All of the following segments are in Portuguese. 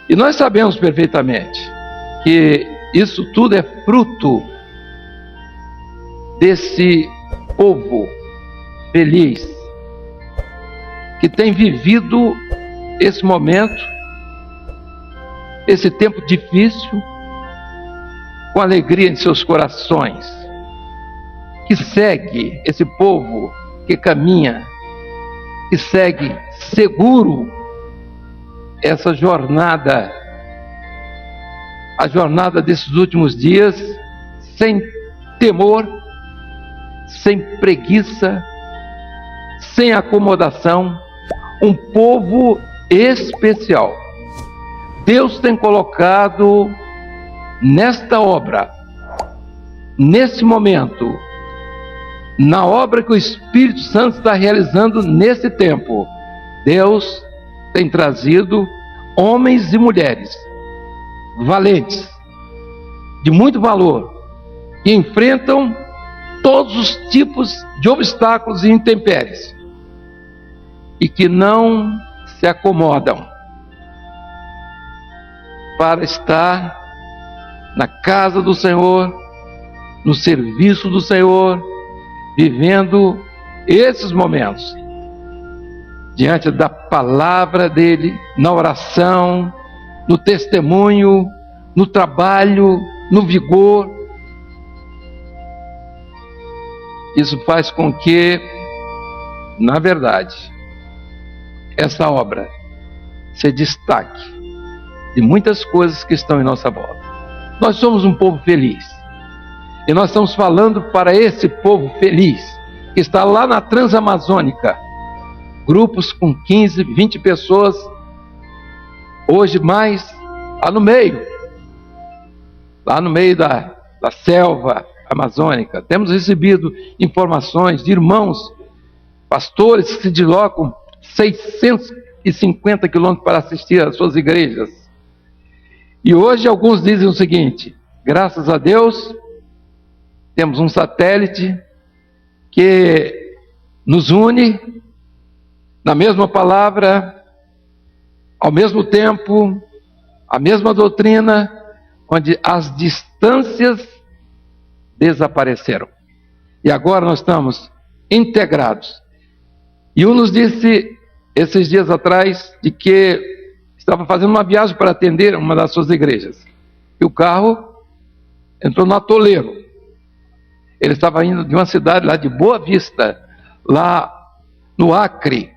E nós sabemos perfeitamente que isso tudo é fruto desse povo feliz que tem vivido esse momento, esse tempo difícil, com alegria em seus corações, que segue esse povo que caminha, que segue seguro essa jornada, a jornada desses últimos dias, sem temor, sem preguiça, sem acomodação, um povo especial. Deus tem colocado nesta obra, nesse momento, na obra que o Espírito Santo está realizando nesse tempo, Deus tem trazido homens e mulheres valentes, de muito valor, que enfrentam todos os tipos de obstáculos e intempéries, e que não se acomodam para estar na casa do Senhor, no serviço do Senhor, vivendo esses momentos diante da palavra dele, na oração, no testemunho, no trabalho, no vigor. Isso faz com que, na verdade, essa obra se destaque de muitas coisas que estão em nossa volta. Nós somos um povo feliz, e nós estamos falando para esse povo feliz que está lá na Transamazônica, grupos com 15, 20 pessoas, hoje mais, lá no meio da selva amazônica. Temos recebido informações de irmãos, pastores que se deslocam 650 quilômetros para assistir às suas igrejas. E hoje alguns dizem o seguinte: graças a Deus, temos um satélite que nos une na mesma palavra, ao mesmo tempo, a mesma doutrina, onde as distâncias desapareceram. E agora nós estamos integrados. E um nos disse, esses dias atrás, de que estava fazendo uma viagem para atender uma das suas igrejas. E o carro entrou no atoleiro. Ele estava indo de uma cidade lá de Boa Vista, lá no Acre,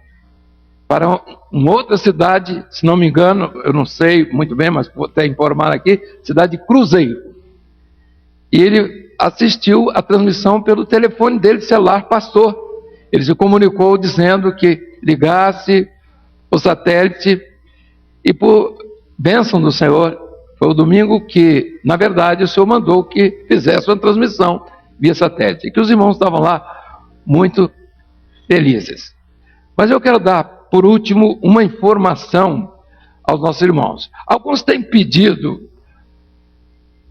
para uma outra cidade, se não me engano, eu não sei muito bem, mas vou até informar aqui, cidade de Cruzeiro. E ele assistiu a transmissão pelo telefone dele, celular, pastor. Ele se comunicou dizendo que ligasse o satélite, e por bênção do Senhor, foi o domingo que, na verdade, o Senhor mandou que fizesse uma transmissão via satélite, e que os irmãos estavam lá muito felizes. Mas eu quero dar, por último, uma informação aos nossos irmãos. Alguns têm pedido,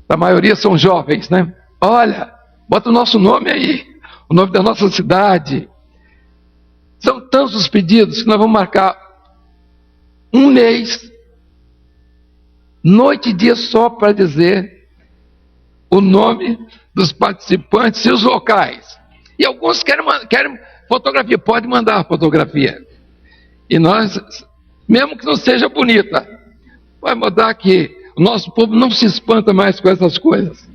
a maioria são jovens, né? Olha, bota o nosso nome aí, o nome da nossa cidade. São tantos os pedidos que nós vamos marcar um mês, noite e dia só para dizer o nome dos participantes e os locais. E alguns querem fotografia, pode mandar fotografia. E nós, mesmo que não seja bonita, vai mudar que o nosso povo não se espanta mais com essas coisas.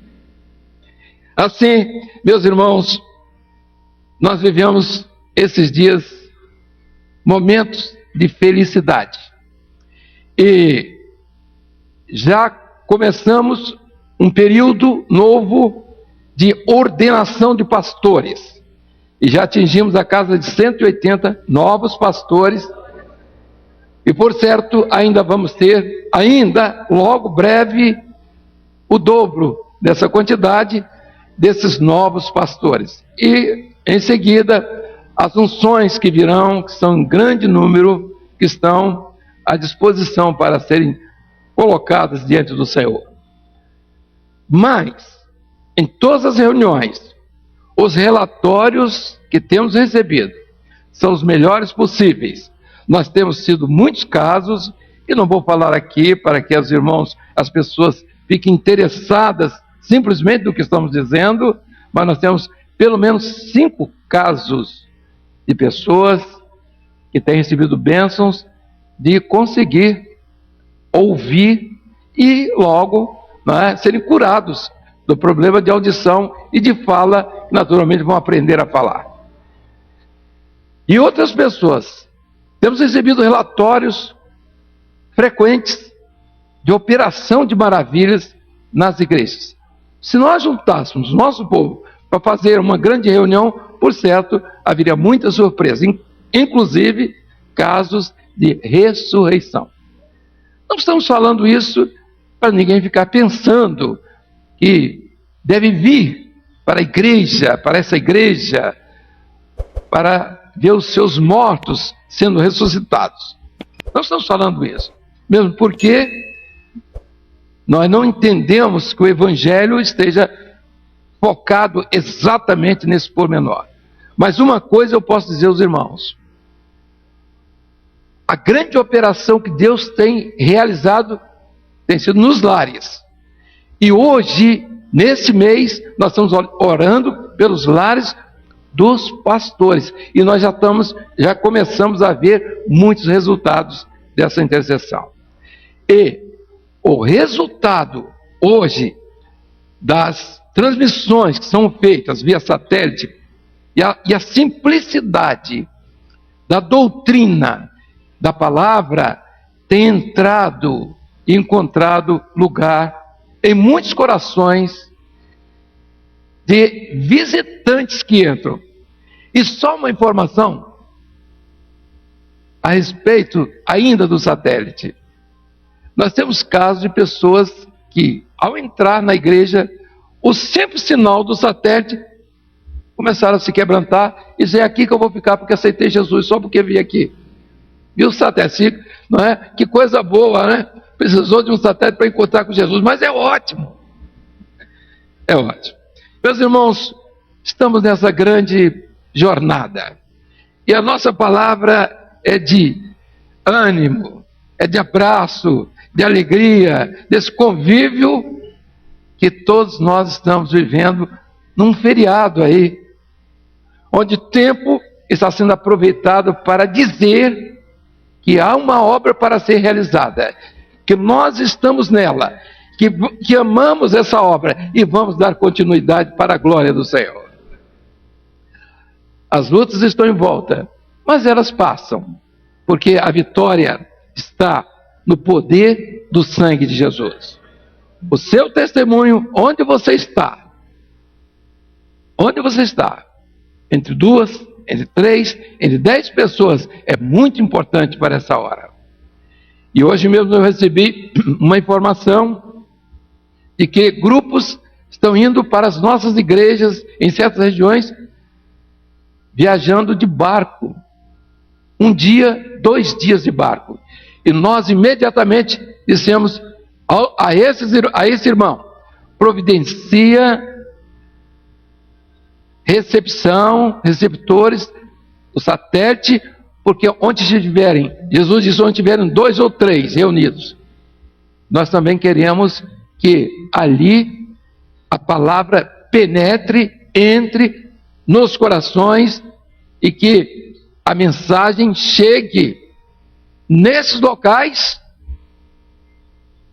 Assim, meus irmãos, nós vivemos esses dias momentos de felicidade. E já começamos um período novo de ordenação de pastores. E já atingimos a casa de 180 novos pastores. E, por certo, ainda vamos ter, logo breve, o dobro dessa quantidade desses novos pastores. E, em seguida, as unções que virão, que são em grande número, que estão à disposição para serem colocadas diante do Senhor. Mas, em todas as reuniões, os relatórios que temos recebido são os melhores possíveis. Nós temos tido muitos casos E não vou falar aqui para que os irmãos, as pessoas fiquem interessadas simplesmente do que estamos dizendo, mas nós temos pelo menos 5 casos de pessoas que têm recebido bênçãos de conseguir ouvir e logo, né, serem curados do problema de audição e de fala, naturalmente vão aprender a falar. E outras pessoas, temos recebido relatórios frequentes de operação de maravilhas nas igrejas. Se nós juntássemos nosso povo para fazer uma grande reunião, por certo, haveria muita surpresa, inclusive casos de ressurreição. Não estamos falando isso para ninguém ficar pensando que deve vir para a igreja, para essa igreja, para ver os seus mortos sendo ressuscitados. Não estamos falando isso, mesmo porque nós não entendemos que o Evangelho esteja focado exatamente nesse pormenor. Mas uma coisa eu posso dizer aos irmãos: a grande operação que Deus tem realizado tem sido nos lares. E hoje, nesse mês, nós estamos orando pelos lares dos pastores. E nós já começamos a ver muitos resultados dessa intercessão. E o resultado hoje das transmissões que são feitas via satélite e a simplicidade da doutrina da palavra tem entrado e encontrado lugar em muitos corações de visitantes que entram. E só uma informação a respeito ainda do satélite. Nós temos casos de pessoas que, ao entrar na igreja, o simples sinal do satélite começaram a se quebrantar e dizer: é aqui que eu vou ficar porque aceitei Jesus só porque vim aqui. Viu o satélite, não é? Que coisa boa, né? Precisou de um satélite para encontrar com Jesus, mas é ótimo. É ótimo. Meus irmãos, estamos nessa grande jornada. E a nossa palavra é de ânimo, é de abraço, de alegria, desse convívio que todos nós estamos vivendo num feriado aí, onde o tempo está sendo aproveitado para dizer que há uma obra para ser realizada, que nós estamos nela, que amamos essa obra e vamos dar continuidade para a glória do Senhor. As lutas estão em volta, mas elas passam, porque a vitória está no poder do sangue de Jesus. O seu testemunho, onde você está, entre 2, entre 3, entre 10 pessoas, é muito importante para essa hora. E hoje mesmo eu recebi uma informação de que grupos estão indo para as nossas igrejas em certas regiões, viajando de barco. 1 dia, 2 dias de barco. E nós imediatamente dissemos a esse irmão: providencia receptores do satélite, porque onde estiverem, Jesus disse, onde estiverem 2 ou 3 reunidos, nós também queremos que ali a palavra penetre, entre nos corações e que a mensagem chegue nesses locais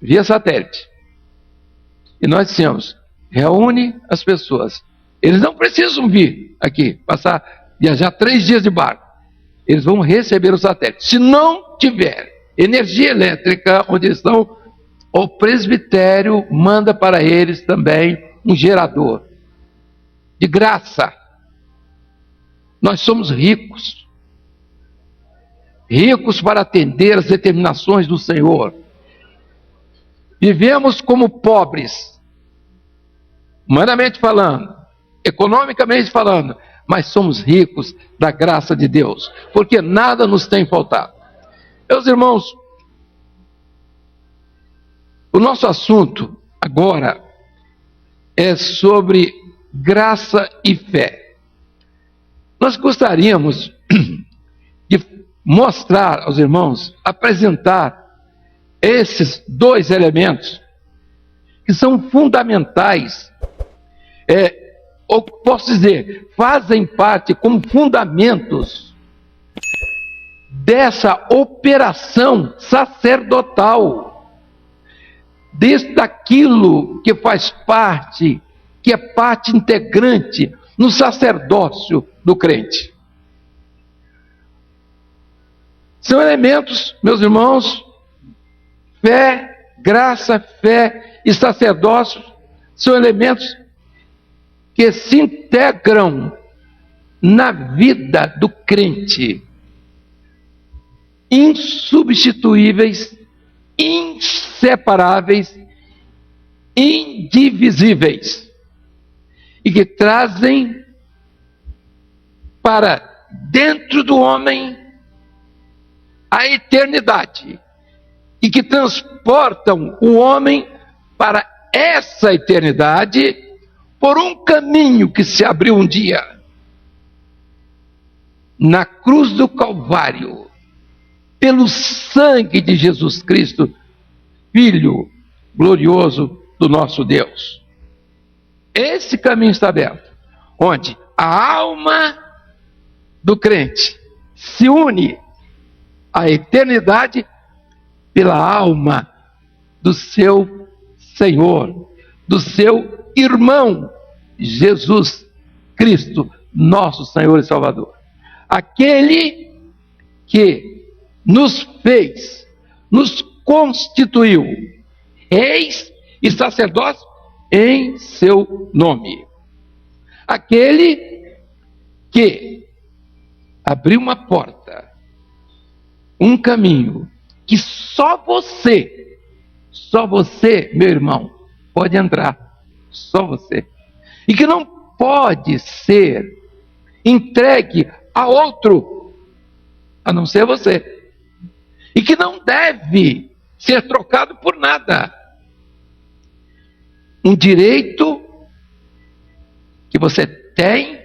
via satélite. E nós dissemos: reúne as pessoas. Eles não precisam vir aqui, viajar 3 dias de barco. Eles vão receber o satélite. Se não tiver energia elétrica onde eles estão, o presbitério manda para eles também um gerador. De graça. Nós somos ricos. Ricos para atender as determinações do Senhor. Vivemos como pobres, humanamente falando, economicamente falando, mas somos ricos da graça de Deus, porque nada nos tem faltado. Meus irmãos, o nosso assunto agora é sobre graça e fé. Nós gostaríamos de mostrar aos irmãos, apresentar esses dois elementos que são fundamentais, ou posso dizer, fazem parte como fundamentos dessa operação sacerdotal, daquilo que faz parte, que é parte integrante no sacerdócio do crente. São elementos, meus irmãos, fé, graça, fé e sacerdócio, são elementos que se integram na vida do crente, insubstituíveis, inseparáveis, indivisíveis, e que trazem para dentro do homem a eternidade, e que transportam o homem para essa eternidade por um caminho que se abriu um dia na cruz do Calvário, pelo sangue de Jesus Cristo, Filho glorioso do nosso Deus. Esse caminho está aberto, onde a alma do crente se une à eternidade pela alma do seu Senhor, do seu irmão, Jesus Cristo, nosso Senhor e Salvador. Aquele que nos fez, nos constituiu reis e sacerdotes em seu nome. Aquele que abriu uma porta, um caminho, que só você, meu irmão, pode entrar, só você. E que não pode ser entregue a outro, a não ser você. E que não deve ser trocado por nada. Um direito que você tem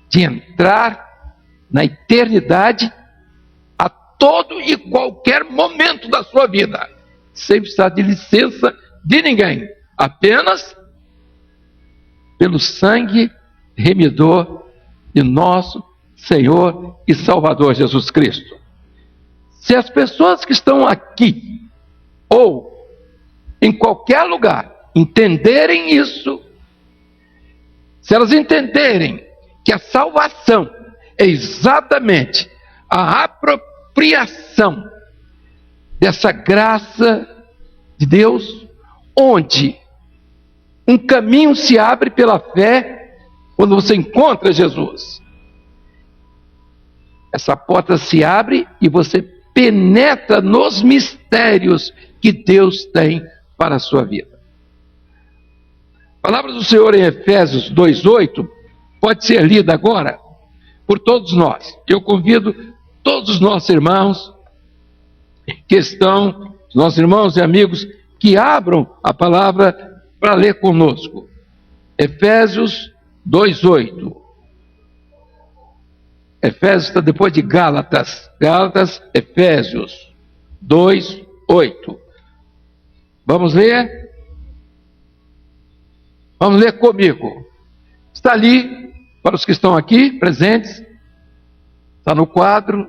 de entrar na eternidade a todo e qualquer momento da sua vida, sem precisar de licença de ninguém, apenas pelo sangue remidor de nosso Senhor e Salvador Jesus Cristo. Se as pessoas que estão aqui, ou em qualquer lugar, entenderem isso, se elas entenderem que a salvação é exatamente a apropriação dessa graça de Deus, onde um caminho se abre pela fé quando você encontra Jesus. Essa porta se abre e você penetra nos mistérios que Deus tem para a sua vida. A palavra do Senhor em Efésios 2:8 pode ser lida agora por todos nós. Eu convido todos os nossos irmãos que estão, nossos irmãos e amigos, que abram a palavra para ler conosco. Efésios 2:8. Efésios está depois de Gálatas. Gálatas, Efésios 2:8. Vamos ler? Vamos ler comigo. Está ali, para os que estão aqui presentes, está no quadro,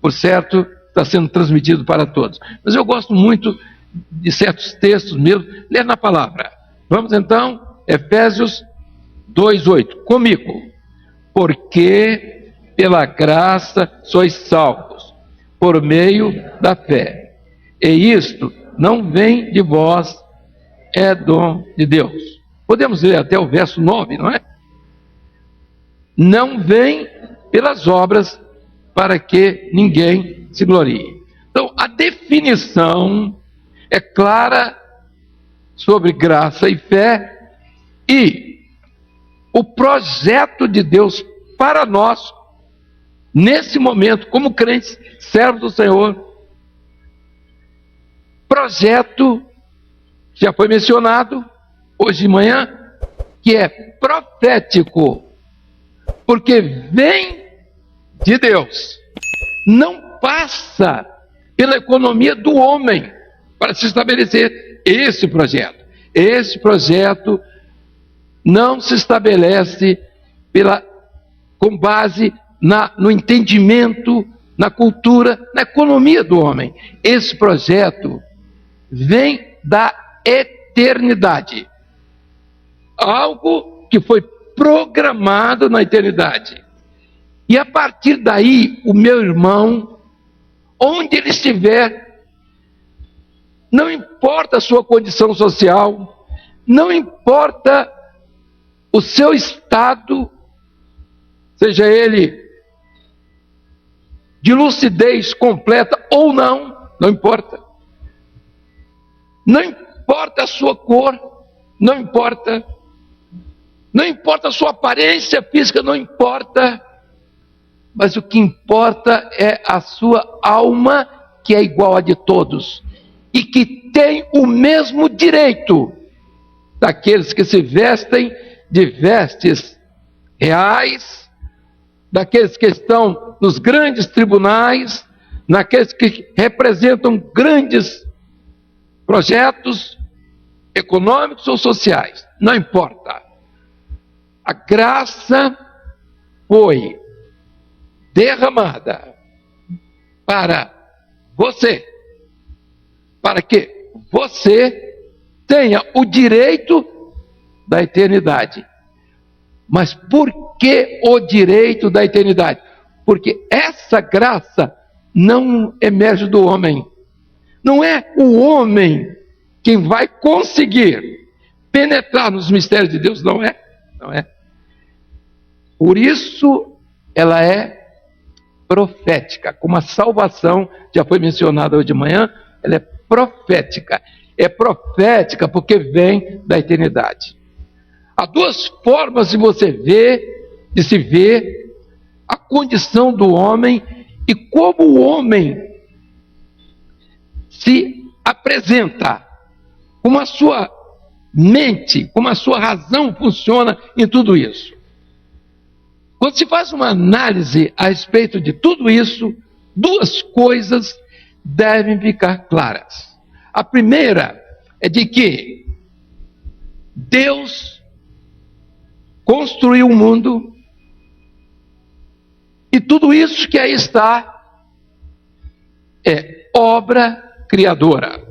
por certo, está sendo transmitido para todos. Mas eu gosto muito de certos textos mesmo, ler na palavra. Vamos então, Efésios 2:8, comigo. Porque pela graça sois salvos, por meio da fé. E isto não vem de vós, é dom de Deus. Podemos ler até o verso 9, não é? Não vem pelas obras, para que ninguém se glorie. Então, a definição é clara sobre graça e fé, e o projeto de Deus para nós, nesse momento, como crentes, servos do Senhor, projeto, já foi mencionado hoje de manhã, que é profético, porque vem de Deus, não passa pela economia do homem, para se estabelecer esse projeto. Esse projeto não se estabelece com base no entendimento, na cultura, na economia do homem. Esse projeto vem da eternidade. Algo que foi programado na eternidade. E a partir daí, o meu irmão, onde ele estiver, não importa a sua condição social, não importa o seu estado, seja ele de lucidez completa ou não, não importa. Não importa a sua cor, não importa. Não importa a sua aparência física, não importa. Mas o que importa é a sua alma, que é igual a de todos. E que tem o mesmo direito daqueles que se vestem de vestes reais, daqueles que estão nos grandes tribunais, naqueles que representam grandes projetos econômicos ou sociais. Não importa. A graça foi derramada para você, para que você tenha o direito da eternidade. Mas por que o direito da eternidade? Porque essa graça não emerge do homem. Não é o homem quem vai conseguir penetrar nos mistérios de Deus, não é. Não é. Por isso ela é profética, como a salvação já foi mencionada hoje de manhã, ela é profética. É profética porque vem da eternidade. Há duas formas de se ver a condição do homem e como o homem se apresenta, como a sua mente, como a sua razão funciona em tudo isso. Quando se faz uma análise a respeito de tudo isso, duas coisas devem ficar claras. A primeira é de que Deus construiu o mundo e tudo isso que aí está é obra criadora.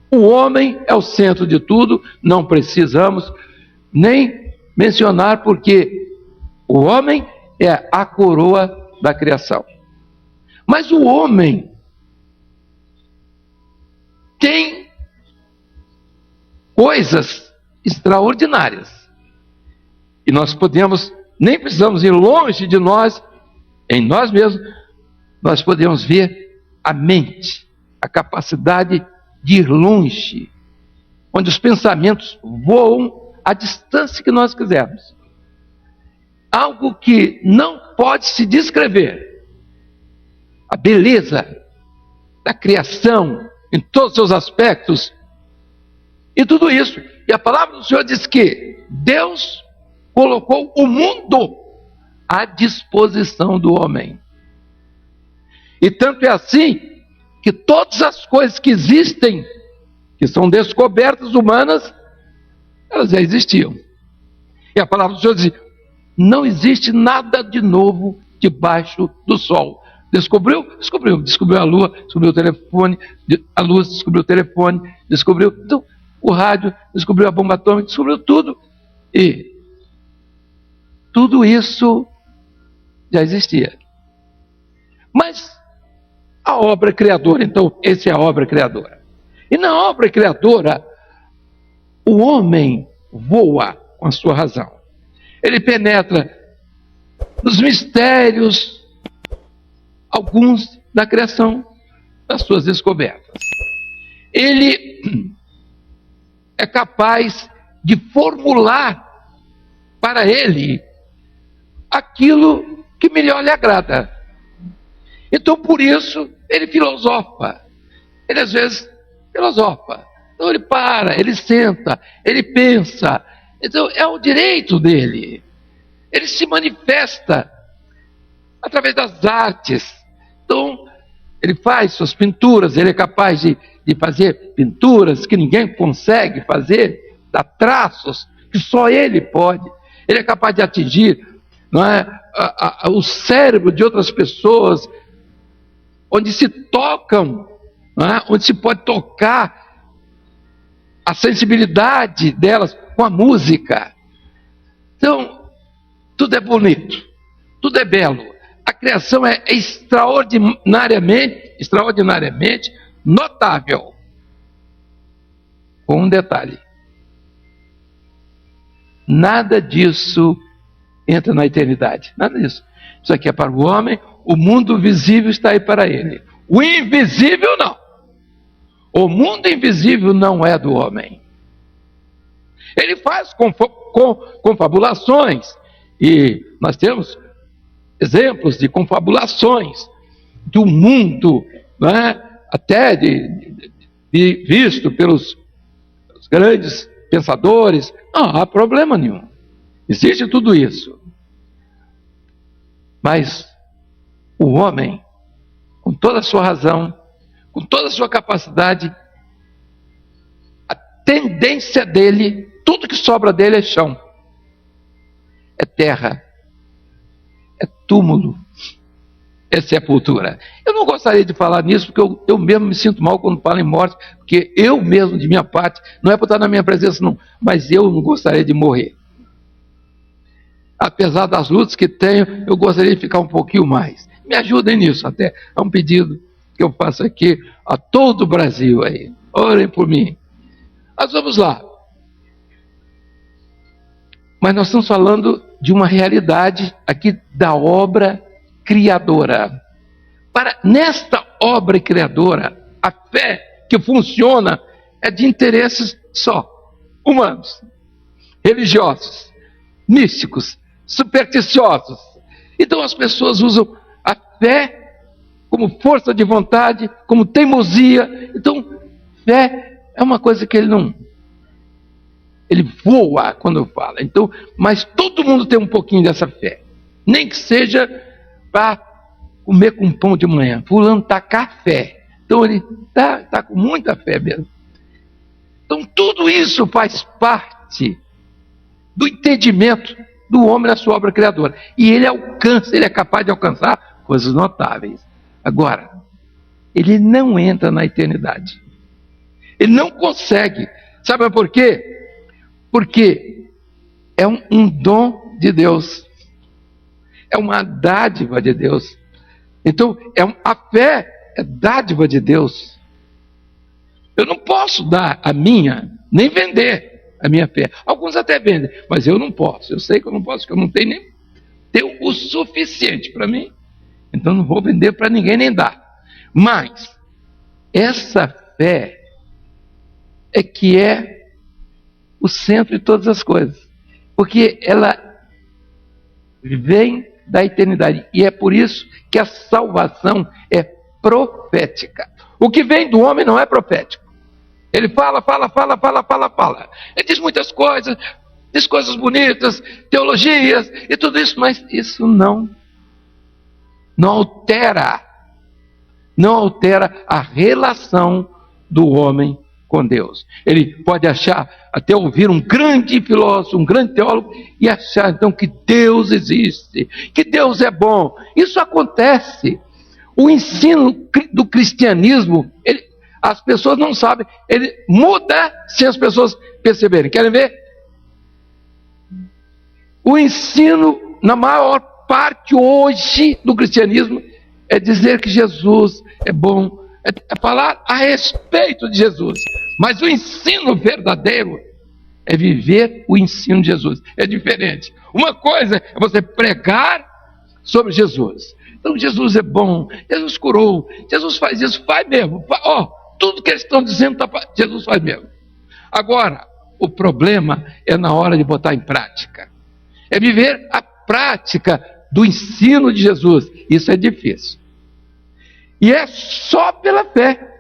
O homem é o centro de tudo, não precisamos nem mencionar, porque o homem é a coroa da criação. Mas o homem tem coisas extraordinárias. E nós nem precisamos ir longe de nós, em nós mesmos, nós podemos ver a mente, a capacidade de ir longe, onde os pensamentos voam à distância que nós quisermos. Algo que não pode se descrever. A beleza da criação, em todos os seus aspectos, e tudo isso. E a palavra do Senhor diz que Deus colocou o mundo à disposição do homem. E tanto é assim que todas as coisas que existem, que são descobertas humanas, elas já existiam. E a palavra do Senhor diz: não existe nada de novo debaixo do sol. Descobriu a lua, descobriu o telefone, a luz descobriu o telefone, descobriu o rádio, descobriu a bomba atômica, descobriu tudo. E tudo isso já existia. Mas a obra criadora, então, essa é a obra criadora. E na obra criadora, o homem voa com a sua razão. Ele penetra nos mistérios, alguns da criação, das suas descobertas. Ele é capaz de formular para ele aquilo que melhor lhe agrada. Então, por isso, ele filosofa. Ele, às vezes, filosofa. Então, ele para, ele senta, ele pensa. Então, é o direito dele. Ele se manifesta através das artes. Então, Ele faz suas pinturas, ele é capaz de fazer pinturas que ninguém consegue fazer, dar traços que só ele pode. Ele é capaz de atingir, não é, o cérebro de outras pessoas, onde se tocam, não é, onde se pode tocar a sensibilidade delas com a música. Então, tudo é bonito, tudo é belo. A criação é extraordinariamente notável. Com um detalhe: nada disso entra na eternidade. Nada disso. Isso aqui é para o homem, o mundo visível está aí para ele. O invisível não. O mundo invisível não é do homem. Ele faz confabulações, e nós temos exemplos de confabulações do mundo, né? Até visto pelos grandes pensadores. Não há problema nenhum. Existe tudo isso. Mas o homem, com toda a sua razão, com toda a sua capacidade, a tendência dele, tudo que sobra dele é chão, é terra, é túmulo, é sepultura. Eu não gostaria de falar nisso, porque eu mesmo me sinto mal quando falo em morte, porque eu mesmo, de minha parte, não é por estar na minha presença não, mas eu não gostaria de morrer. Apesar das lutas que tenho, eu gostaria de ficar um pouquinho mais. Me ajudem nisso, até é um pedido que eu faço aqui a todo o Brasil aí. Orem por mim. Mas vamos lá. Mas nós estamos falando de uma realidade aqui da obra criadora. Nesta obra criadora, a fé que funciona é de interesses só humanos, religiosos, místicos, supersticiosos. Então as pessoas usam a fé como força de vontade, como teimosia. Então, fé é uma coisa que ele voa quando fala. Então, mas todo mundo tem um pouquinho dessa fé. Nem que seja para comer com pão de manhã. Fulano está café. Então ele está com muita fé mesmo. Então tudo isso faz parte do entendimento do homem na sua obra criadora. E ele é capaz de alcançar coisas notáveis. Agora, ele não entra na eternidade. Ele não consegue. Sabe por quê? Porque é um dom de Deus. É uma dádiva de Deus. Então, a fé é dádiva de Deus. Eu não posso dar a minha, nem vender a minha fé. Alguns até vendem, mas eu não posso. Eu sei que eu não posso, porque eu não tenho o suficiente para mim. Então, não vou vender para ninguém, nem dar. Mas, essa fé é que é o centro de todas as coisas. Porque ela vem da eternidade. E é por isso que a salvação é profética. O que vem do homem não é profético. Ele fala. Ele diz muitas coisas, diz coisas bonitas, teologias e tudo isso, mas isso não altera a relação do homem com Deus. Ele pode achar, até ouvir um grande filósofo, um grande teólogo, e achar então que Deus existe, que Deus é bom. Isso acontece. O ensino do cristianismo, as pessoas não sabem, ele muda sem as pessoas perceberem. Querem ver? O ensino, na maior parte hoje do cristianismo, é dizer que Jesus é bom, é falar a respeito de Jesus. Mas o ensino verdadeiro é viver o ensino de Jesus. É diferente. Uma coisa é você pregar sobre Jesus. Então Jesus é bom, Jesus curou, Jesus faz isso, faz mesmo. Tudo que eles estão dizendo, Jesus faz mesmo. Agora, o problema é na hora de botar em prática. É viver a prática do ensino de Jesus. Isso é difícil. E é só pela fé.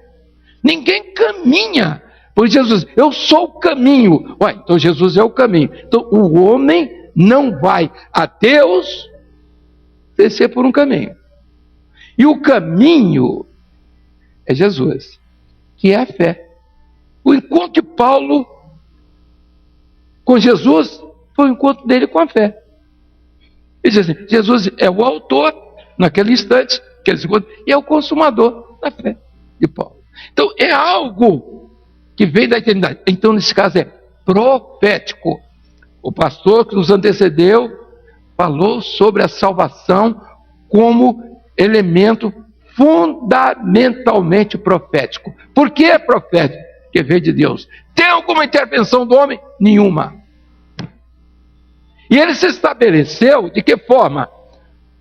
Ninguém caminha por Jesus. Eu sou o caminho. Então Jesus é o caminho. Então o homem não vai a Deus descer por um caminho. E o caminho é Jesus, que é a fé. O encontro de Paulo com Jesus foi o encontro dele com a fé. Ele diz assim, Jesus é o autor, naquele instante, e é o consumador da fé de Paulo. Então, é algo que vem da eternidade. Então, nesse caso, é profético. O pastor que nos antecedeu falou sobre a salvação como elemento fundamentalmente profético. Por que é profético? Porque veio de Deus. Tem alguma intervenção do homem? Nenhuma. E ele se estabeleceu de que forma?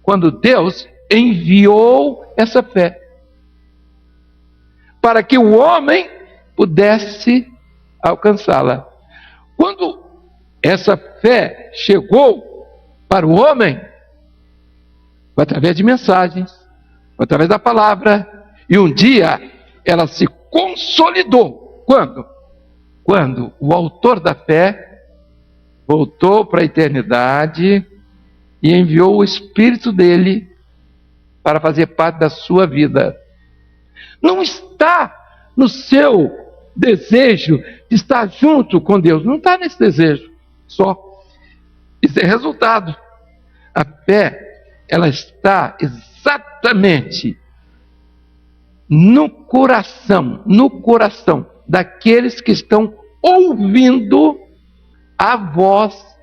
Quando Deus enviou essa fé, para que o homem pudesse alcançá-la. Quando essa fé chegou para o homem, foi através de mensagens, foi através da palavra, e um dia ela se consolidou. Quando? Quando o autor da fé voltou para a eternidade e enviou o Espírito dele para fazer parte da sua vida. Não está no seu desejo de estar junto com Deus, não está nesse desejo só. Isso é resultado. A fé, ela está exatamente no coração daqueles que estão ouvindo a voz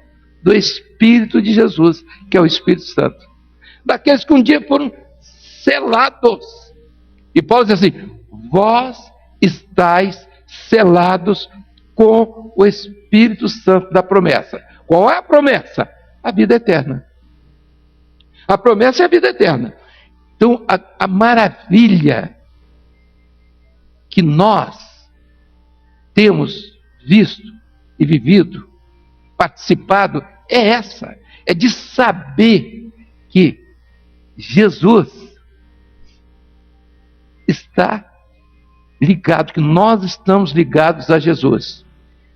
do Espírito de Jesus, que é o Espírito Santo. Daqueles que um dia foram selados. E Paulo diz assim, vós estáis selados com o Espírito Santo da promessa. Qual é a promessa? A vida eterna. A promessa é a vida eterna. Então, a maravilha que nós temos visto e vivido, participado, é essa. É de saber que Jesus está ligado, que nós estamos ligados a Jesus.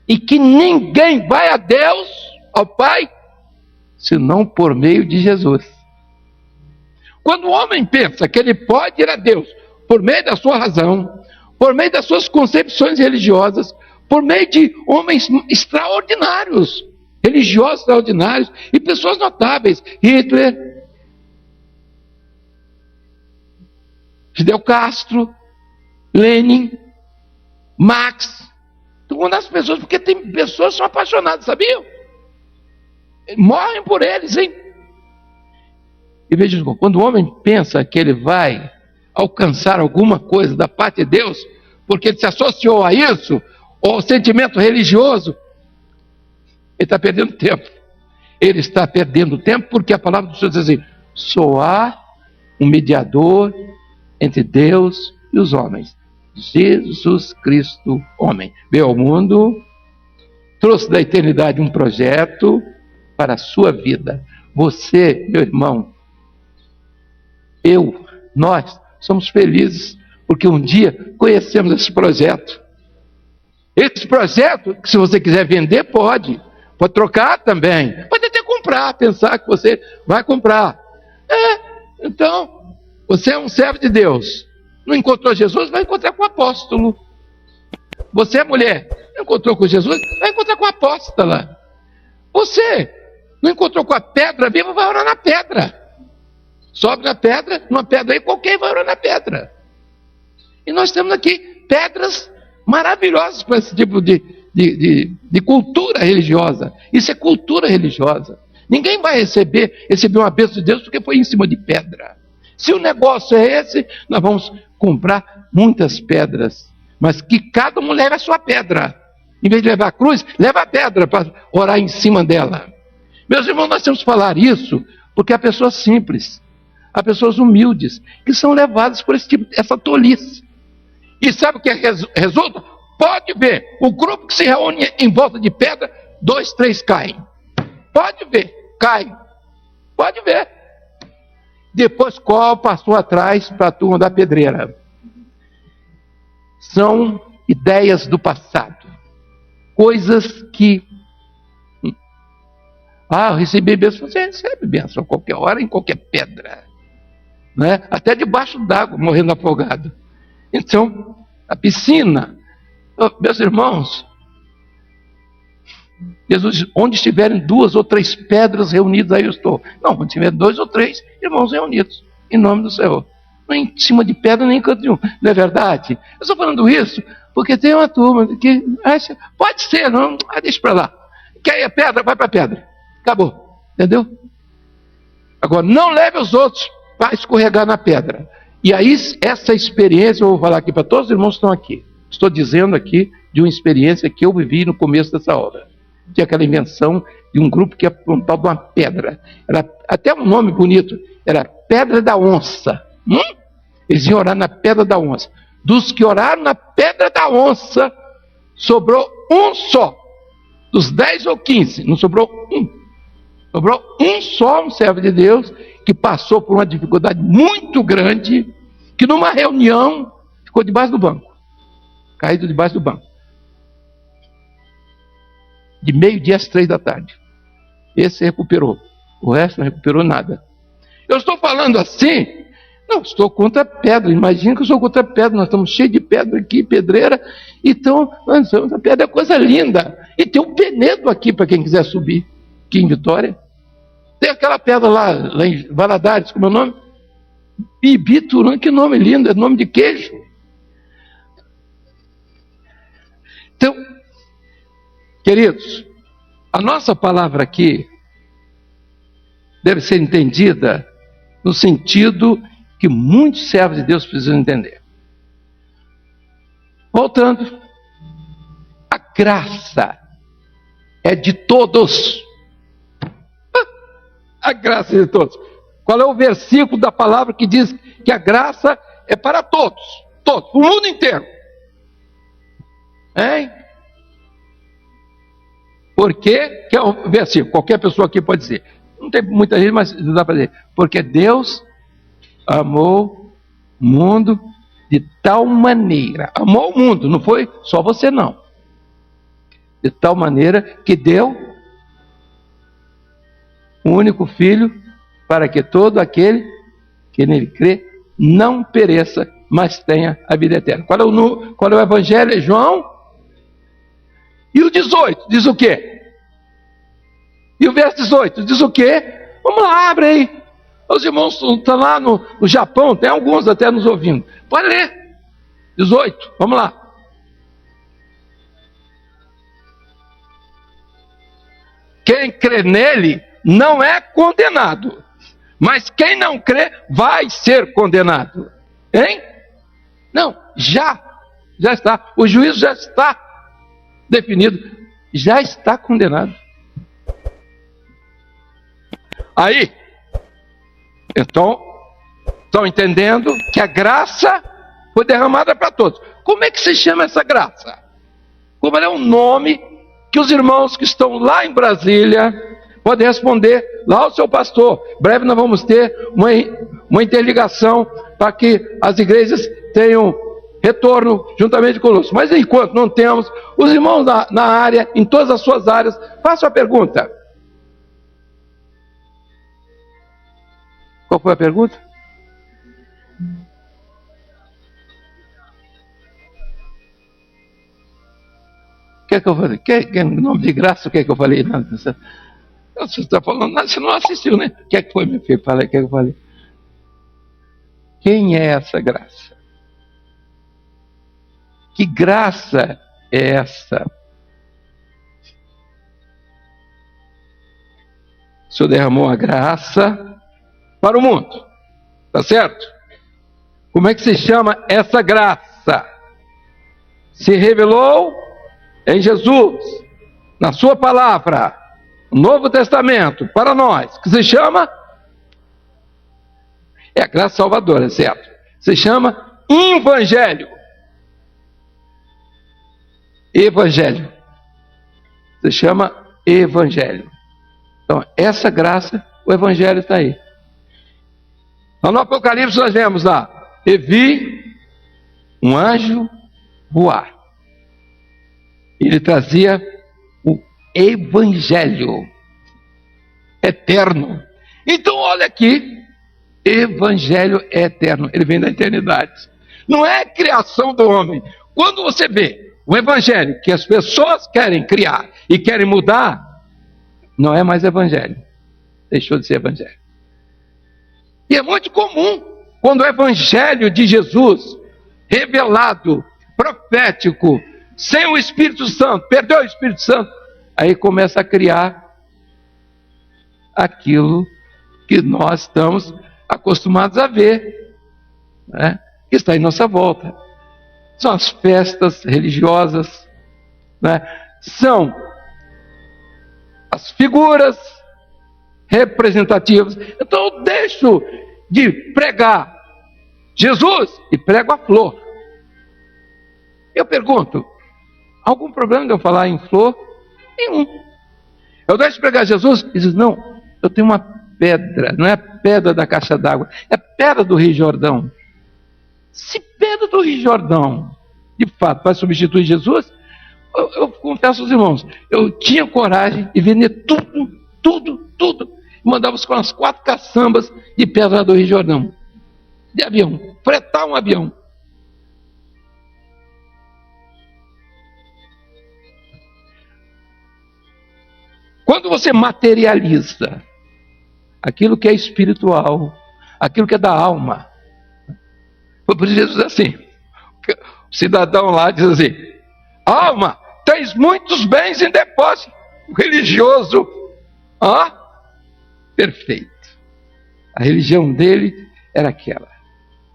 E que ninguém vai a Deus, ao Pai, senão por meio de Jesus. Quando o homem pensa que ele pode ir a Deus por meio da sua razão, por meio das suas concepções religiosas, por meio de homens extraordinários, religiosos extraordinários e pessoas notáveis, Hitler, Fidel Castro, Lenin, Marx, uma das pessoas, porque tem pessoas que são apaixonadas, sabiam? Morrem por eles, hein? E veja, quando o homem pensa que ele vai alcançar alguma coisa da parte de Deus, porque ele se associou a isso, ou ao sentimento religioso, ele está perdendo tempo. Ele está perdendo tempo porque a palavra do Senhor diz assim, só há um mediador entre Deus e os homens, Jesus Cristo, homem. Veio ao mundo, trouxe da eternidade um projeto para a sua vida. Você, meu irmão, nós somos felizes porque um dia conhecemos esse projeto. Esse projeto, que se você quiser vender, pode trocar também, pode até comprar, pensar que você vai comprar. Então, você é um servo de Deus, não encontrou Jesus, vai encontrar com o apóstolo. Você é mulher, não encontrou com Jesus, vai encontrar com a apóstola. Você não encontrou com a pedra viva, vai orar na pedra. Sobe na pedra, numa pedra aí, qualquer vai orar na pedra. E nós temos aqui pedras maravilhosas para esse tipo de cultura religiosa. Isso é cultura religiosa. Ninguém vai receber uma bênção de Deus porque foi em cima de pedra. Se o negócio é esse, nós vamos comprar muitas pedras, mas que cada um leve a sua pedra. Em vez de levar a cruz, leva a pedra para orar em cima dela. Meus irmãos, nós temos que falar isso porque há pessoas simples, há pessoas humildes que são levadas por essa tolice. E sabe o que resulta? Pode ver, o grupo que se reúne em volta de pedra, 2, 3 caem. Pode ver, cai. Pode ver. Depois qual passou atrás para a turma da pedreira? São ideias do passado. Coisas que... eu recebi bênção. Você recebe bênção a qualquer hora, em qualquer pedra. Né? Até debaixo d'água, morrendo afogado. Então, a piscina, meus irmãos, Jesus, onde estiverem 2 ou 3 pedras reunidas, aí eu estou. Não, onde tiver 2 ou 3 irmãos reunidos, em nome do Senhor. Não é em cima de pedra nem em canto nenhum, não é verdade? Eu estou falando isso porque tem uma turma que acha, pode ser, não, deixa para lá. Quer a pedra, vai para a pedra. Acabou, entendeu? Agora, não leve os outros para escorregar na pedra. E aí, essa experiência, eu vou falar aqui para todos os irmãos que estão aqui. Estou dizendo aqui de uma experiência que eu vivi no começo dessa obra. Tinha aquela invenção de um grupo que ia para um tal de uma pedra. Era até um nome bonito, era Pedra da Onça. Eles iam orar na Pedra da Onça. Dos que oraram na Pedra da Onça, sobrou um só. Dos 10 ou 15, não sobrou um. Sobrou um só, um servo de Deus, que passou por uma dificuldade muito grande, que numa reunião ficou debaixo do banco. Caído debaixo do banco. De meio-dia às 3 da tarde. Esse recuperou. O resto não recuperou nada. Eu estou falando assim, não, estou contra pedra. Imagina que eu sou contra pedra. Nós estamos cheios de pedra aqui, pedreira. Então, a pedra é coisa linda. E tem um Penedo aqui para quem quiser subir. Aqui em Vitória. Tem aquela pedra lá em Valadares, como é o nome? Ibiturã, que nome lindo, é nome de queijo. Então, queridos, a nossa palavra aqui deve ser entendida no sentido que muitos servos de Deus precisam entender. Voltando, a graça é de todos. A graça é de todos. Qual é o versículo da palavra que diz que a graça é para todos? Todos, o mundo inteiro. Hein? Por quê? Que é o versículo, qualquer pessoa aqui pode dizer. Não tem muita gente, mas dá para dizer. Porque Deus amou o mundo de tal maneira. Amou o mundo, não foi só você não. De tal maneira que deu o único Filho para que todo aquele que nele crê não pereça, mas tenha a vida eterna. Qual é o Evangelho? João? E o 18 diz o quê? E o verso 18 diz o quê? Vamos lá, abre aí. Os irmãos estão lá no Japão, tem alguns até nos ouvindo. Pode ler. 18, vamos lá. Quem crê nele não é condenado, mas quem não crê vai ser condenado. Hein? Não, já está. O juízo já está definido, já está condenado. Aí, então, estão entendendo que a graça foi derramada para todos. Como é que se chama essa graça? Como é o nome que os irmãos que estão lá em Brasília podem responder lá ao seu pastor. Breve nós vamos ter uma interligação para que as igrejas tenham retorno juntamente conosco. Mas enquanto não temos, os irmãos na área, em todas as suas áreas, façam a pergunta. Qual foi a pergunta? O que é que eu falei? Em nome de graça, o que é que eu falei? Não, você está falando, você não assistiu, né? O que é que foi, meu filho? O que é que eu falei? Quem é essa graça? Que graça é essa? O Senhor derramou a graça para o mundo, tá certo? Como é que se chama essa graça? Se revelou em Jesus, na sua palavra, no Novo Testamento, para nós, que se chama, é a graça salvadora, certo? Se chama Evangelho. Evangelho. Se chama Evangelho. Então, essa graça, o Evangelho está aí. Lá no Apocalipse nós vemos lá, e vi um anjo voar. Ele trazia o Evangelho eterno. Então olha aqui, Evangelho eterno, ele vem da eternidade. Não é criação do homem. Quando você vê o evangelho que as pessoas querem criar e querem mudar, não é mais evangelho. Deixou de ser evangelho. E é muito comum, quando o evangelho de Jesus, revelado, profético, sem o Espírito Santo, perdeu o Espírito Santo, aí começa a criar aquilo que nós estamos acostumados a ver, né? Que está em nossa volta. São as festas religiosas, né? São as figuras representativas. Então eu deixo de pregar Jesus e prego a flor. Eu pergunto, algum problema de eu falar em flor? Nenhum. Eu deixo de pregar Jesus e diz, não, eu tenho uma pedra, não é pedra da caixa d'água, é pedra do Rio Jordão. Se pedra do Rio Jordão, de fato, vai substituir Jesus, eu confesso aos irmãos, eu tinha coragem de vender tudo, e mandava com as 4 caçambas de pedra do Rio Jordão, de avião, fretar um avião. Quando você materializa aquilo que é espiritual, aquilo que é da alma, foi por isso Jesus assim, o cidadão lá diz assim, alma, tens muitos bens em depósito, o religioso, perfeito. A religião dele era aquela,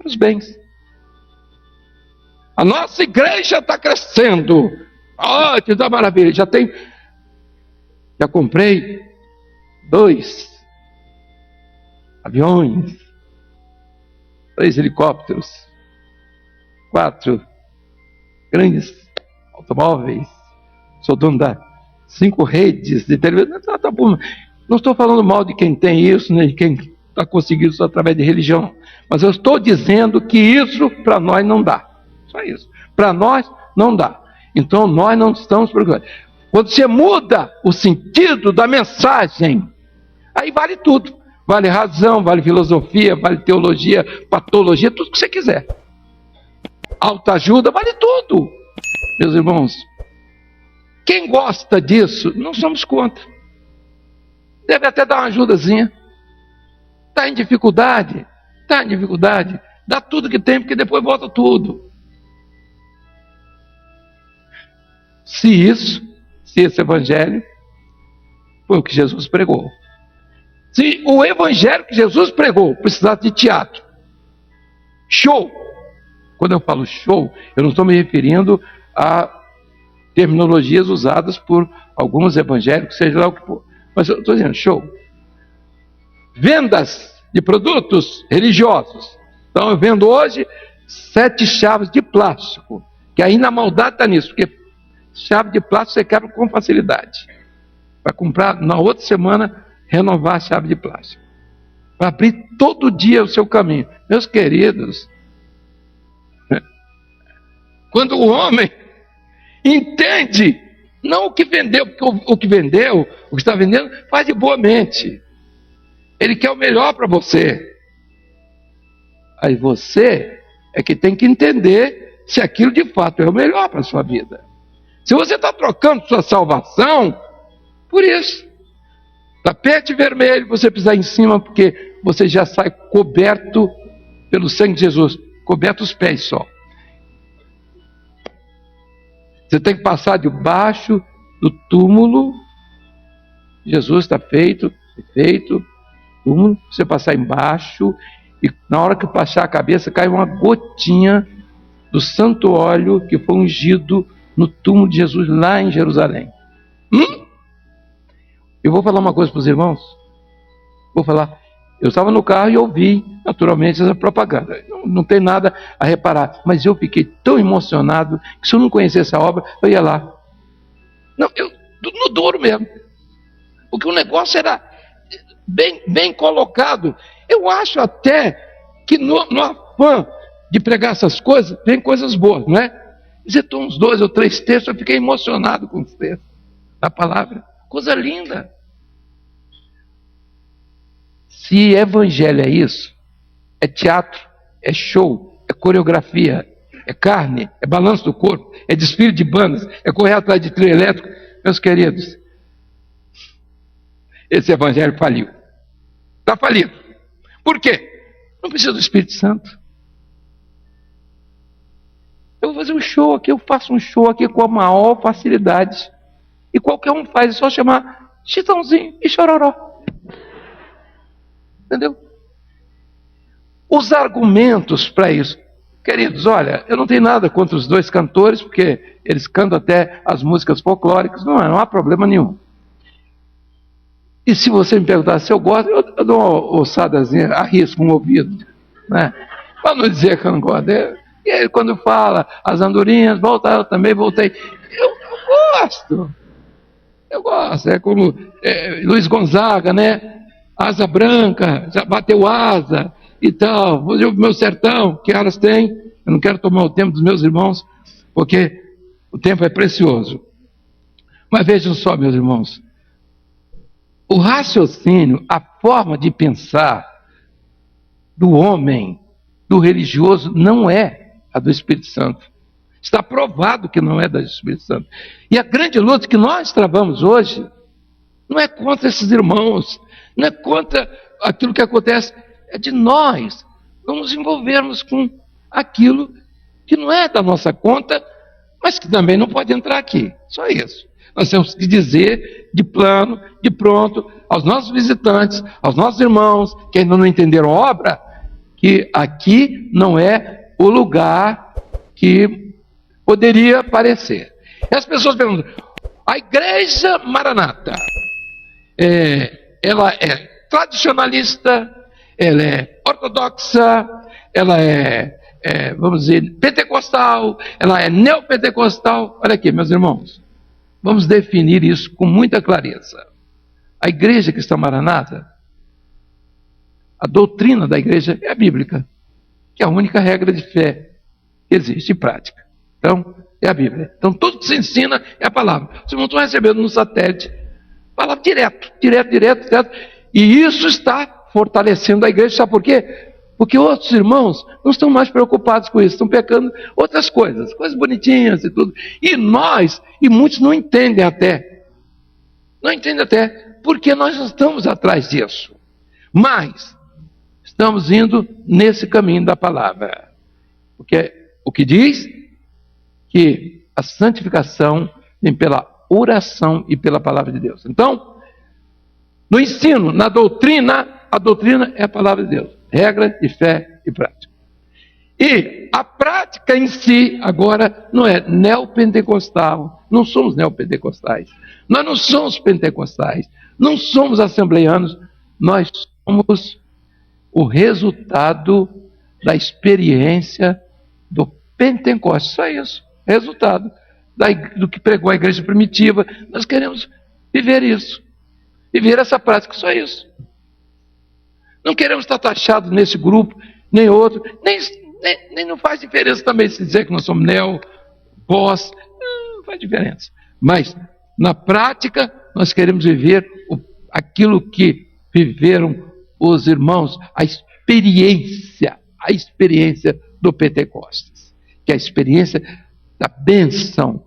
os bens. A nossa igreja está crescendo, que dá maravilha, já comprei 2 aviões, 3 helicópteros, 4 grandes automóveis, sou dono das 5 redes de televisão. Tá bom. Não estou falando mal de quem tem isso, nem de quem está conseguindo isso através de religião, mas eu estou dizendo que isso para nós não dá. Só isso. Para nós não dá. Então nós não estamos preocupados. Quando você muda o sentido da mensagem, aí vale tudo. Vale razão, vale filosofia, vale teologia, patologia, tudo que você quiser. Autoajuda, vale tudo. Meus irmãos, quem gosta disso, não somos contra. Deve até dar uma ajudazinha. Está em dificuldade, dá tudo que tem, porque depois volta tudo. Se esse evangelho foi o que Jesus pregou. Se o evangelho que Jesus pregou precisasse de teatro, show. Quando eu falo show, eu não estou me referindo a terminologias usadas por alguns evangélicos, seja lá o que for. Mas eu estou dizendo show. Vendas de produtos religiosos. Então eu vendo hoje 7 chaves de plástico, que ainda a maldade está nisso, porque chave de plástico você quebra com facilidade. Vai comprar na outra semana, renovar a chave de plástico. Vai abrir todo dia o seu caminho. Meus queridos, quando o homem entende, não o que vendeu, porque o que vendeu, o que está vendendo, faz de boa mente. Ele quer o melhor para você. Aí você é que tem que entender se aquilo de fato é o melhor para a sua vida. Se você está trocando sua salvação por isso, tapete vermelho, você pisar em cima, porque você já sai coberto pelo sangue de Jesus, coberto os pés só. Você tem que passar debaixo do túmulo. Jesus está feito, túmulo. Você passar embaixo, e na hora que passar a cabeça, cai uma gotinha do santo óleo que foi ungido no túmulo de Jesus lá em Jerusalém. Eu vou falar uma coisa para os irmãos. Vou falar. Eu estava no carro e ouvi, naturalmente, essa propaganda. Não tem nada a reparar. Mas eu fiquei tão emocionado que se eu não conhecesse a obra, eu ia lá. Não, eu no duro mesmo. Porque o negócio era bem colocado. Eu acho até que no afã de pregar essas coisas, tem coisas boas, não é? Citou uns 2 ou 3 textos, eu fiquei emocionado com os textos da palavra. Coisa linda. Se evangelho é isso, é teatro, é show, é coreografia, é carne, é balanço do corpo, é desfile de bandas, é correr atrás de trio elétrico. Meus queridos, esse evangelho faliu. Está falido. Por quê? Não precisa do Espírito Santo. Eu vou fazer um show aqui, eu faço um show aqui com a maior facilidade. E qualquer um faz, é só chamar Chitãozinho e Chororó. Entendeu? Os argumentos para isso. Queridos, olha, eu não tenho nada contra os dois cantores, porque eles cantam até as músicas folclóricas, não há problema nenhum. E se você me perguntar se eu gosto, eu dou uma ossadazinha, arrisco um ouvido, né? Para não dizer que eu não gosto. E aí, quando fala as andorinhas, volta, eu também voltei. Eu gosto. É como Luiz Gonzaga, né? Asa branca, já bateu asa e tal. Vou dizer o meu sertão, que horas tem? Eu não quero tomar o tempo dos meus irmãos, porque o tempo é precioso. Mas vejam só, meus irmãos. O raciocínio, a forma de pensar do homem, do religioso, não é a do Espírito Santo. Está provado que não é do Espírito Santo. E a grande luta que nós travamos hoje não é contra esses irmãos, não é contra aquilo que acontece, é de nós não nos envolvermos com aquilo que não é da nossa conta, mas que também não pode entrar aqui. Só isso. Nós temos que dizer de plano, de pronto, aos nossos visitantes, aos nossos irmãos que ainda não entenderam a obra, que aqui não é o lugar que poderia parecer. E as pessoas perguntam, a Igreja Maranata, ela é tradicionalista, ela é ortodoxa, ela vamos dizer, pentecostal, ela é neopentecostal. Olha aqui, meus irmãos, vamos definir isso com muita clareza. A Igreja Cristã Maranata, a doutrina da igreja é a bíblica, que é a única regra de fé que existe em prática. Então, é a Bíblia. Então, tudo que se ensina é a palavra. Vocês não estão recebendo no satélite, palavra direto. E isso está fortalecendo a igreja. Sabe por quê? Porque outros irmãos não estão mais preocupados com isso, estão pecando outras coisas bonitinhas e tudo. E nós, e muitos não entendem até, porque nós não estamos atrás disso. Mas estamos indo nesse caminho da palavra. Porque o que diz que a santificação vem pela oração e pela palavra de Deus. Então, no ensino, na doutrina, a doutrina é a palavra de Deus. Regra de fé e prática. E a prática em si, agora, não é neopentecostal. Não somos neopentecostais. Nós não somos pentecostais. Não somos assembleianos. Nós somos o resultado da experiência do Pentecostes. Só isso. Resultado do que pregou a igreja primitiva. Nós queremos viver isso. Viver essa prática. Só isso. Não queremos estar taxados nesse grupo, nem outro. Nem não faz diferença também se dizer que nós somos pós. Não faz diferença. Mas, na prática, nós queremos viver aquilo que viveram os irmãos, a experiência do Pentecostes, que é a experiência da bênção,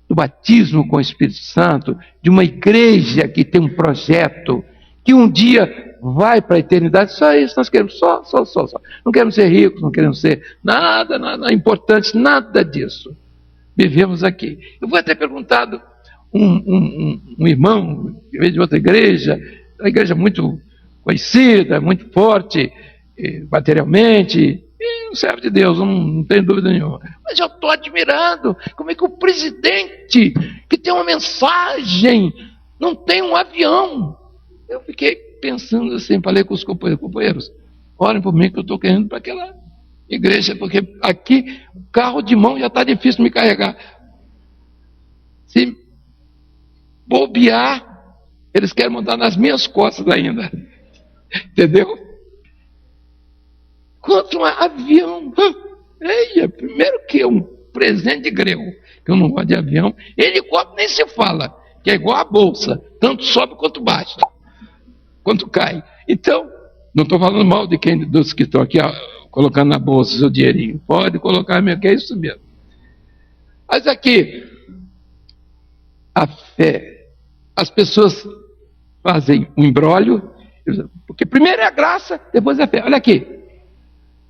do batismo com o Espírito Santo, de uma igreja que tem um projeto, que um dia vai para a eternidade. Só isso nós queremos, só. Não queremos ser ricos, não queremos ser nada importante, nada disso. Vivemos aqui. Eu vou até perguntado um irmão que veio de outra igreja, uma igreja muito conhecida, muito forte materialmente, e um servo de Deus, não tenho dúvida nenhuma. Mas eu estou admirando como é que o presidente, que tem uma mensagem, não tem um avião. Eu fiquei pensando assim, falei com os companheiros, olhem por mim que eu estou querendo para aquela igreja, porque aqui o carro de mão já está difícil de me carregar. Se bobear, eles querem montar nas minhas costas ainda. Entendeu? Quanto um avião. Primeiro que é um presente de grego, que eu não gosto de avião. Helicóptero nem se fala, que é igual a bolsa, tanto sobe quanto baixa, quanto cai. Então, não estou falando mal dos que estão aqui colocando na bolsa o seu dinheirinho. Pode colocar mesmo, que é isso mesmo. Mas aqui, a fé. As pessoas fazem um imbróglio, porque primeiro é a graça, depois é a fé. Olha aqui,